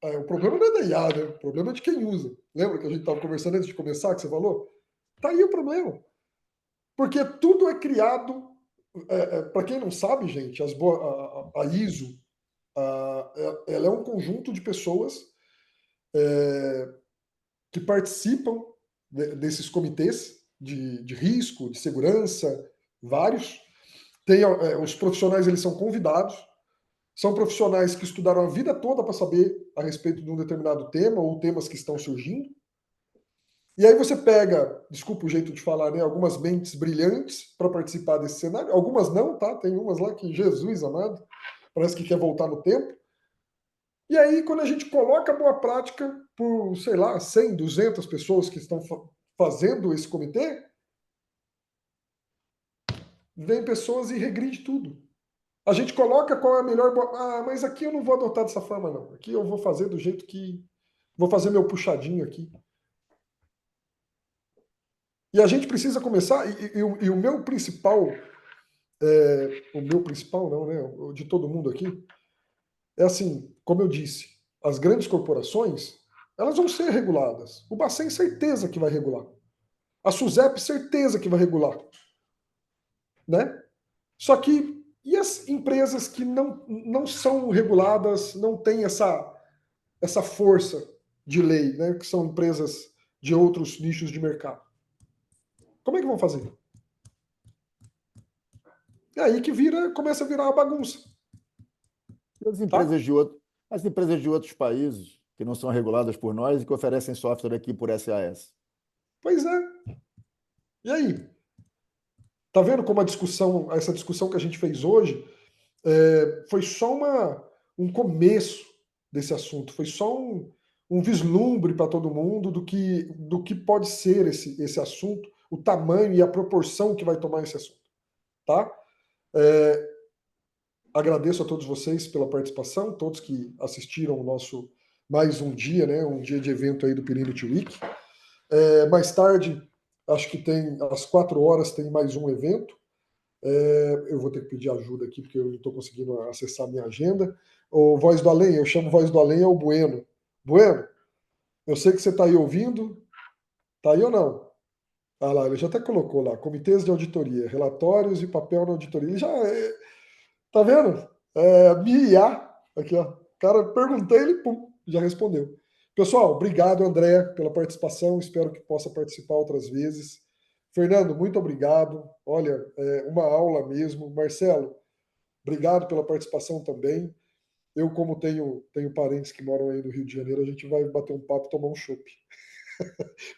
S1: o problema não é da IA, né? O problema é de quem usa. Lembra que a gente estava conversando antes de começar, que você falou? Tá aí o problema. Porque tudo é criado... para quem não sabe, gente, a ISO, ela é um conjunto de pessoas que participam desses comitês de risco, de segurança, vários. Os profissionais, eles são convidados, são profissionais que estudaram a vida toda para saber a respeito de um determinado tema ou temas que estão surgindo. E aí você pega, desculpa o jeito de falar, né, algumas mentes brilhantes para participar desse cenário, algumas não, tá? Tem umas lá que, Jesus amado, parece que quer voltar no tempo. E aí, quando a gente coloca a boa prática por, sei lá, 100, 200 pessoas que estão fazendo esse comitê, vem pessoas e regride tudo. A gente coloca qual é a melhor... mas aqui eu não vou adotar dessa forma, não. Aqui eu vou fazer do jeito que... Vou fazer meu puxadinho aqui. E a gente precisa começar... E o meu principal... o meu principal não, né? O de todo mundo aqui... É assim, como eu disse, as grandes corporações, elas vão ser reguladas. O Bacen, certeza que vai regular. A SUSEP, certeza que vai regular. Né? Só que, e as empresas que não são reguladas, não têm essa força de lei, né? Que são empresas de outros nichos de mercado? Como é que vão fazer? É aí que começa a virar uma bagunça.
S3: E
S1: Tá?
S3: as empresas de outros países que não são reguladas por nós e que oferecem software aqui por SAS.
S1: Pois é. E aí? Tá vendo como essa discussão que a gente fez hoje foi só um começo desse assunto, foi só um vislumbre para todo mundo do que pode ser esse assunto, o tamanho e a proporção que vai tomar esse assunto. Tá? Agradeço a todos vocês pela participação, todos que assistiram o nosso mais um dia, né, um dia de evento aí do Pirinity Week. Mais tarde, acho que às 4 horas tem mais um evento. Eu vou ter que pedir ajuda aqui, porque eu não estou conseguindo acessar a minha agenda. O Voz do Além, eu chamo Voz do Além, é o Bueno. Bueno, eu sei que você está aí ouvindo. Está aí ou não? Ah lá, ele já até colocou lá, comitês de auditoria, relatórios e papel na auditoria. Ele já... tá vendo? MIA, aqui ó. Cara, perguntei, ele pum, já respondeu. Pessoal, obrigado, André, pela participação. Espero que possa participar outras vezes. Fernando, muito obrigado. Olha, uma aula mesmo. Marcelo, obrigado pela participação também. Eu, como tenho parentes que moram aí no Rio de Janeiro, a gente vai bater um papo e tomar um chopp.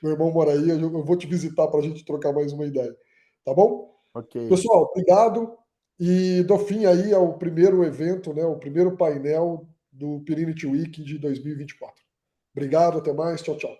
S1: Meu irmão mora aí, eu vou te visitar para a gente trocar mais uma ideia. Tá bom?
S3: Ok.
S1: Pessoal, obrigado. E dou fim aí ao primeiro evento, né, o primeiro painel do Pirinity Week de 2024. Obrigado, até mais. Tchau, tchau.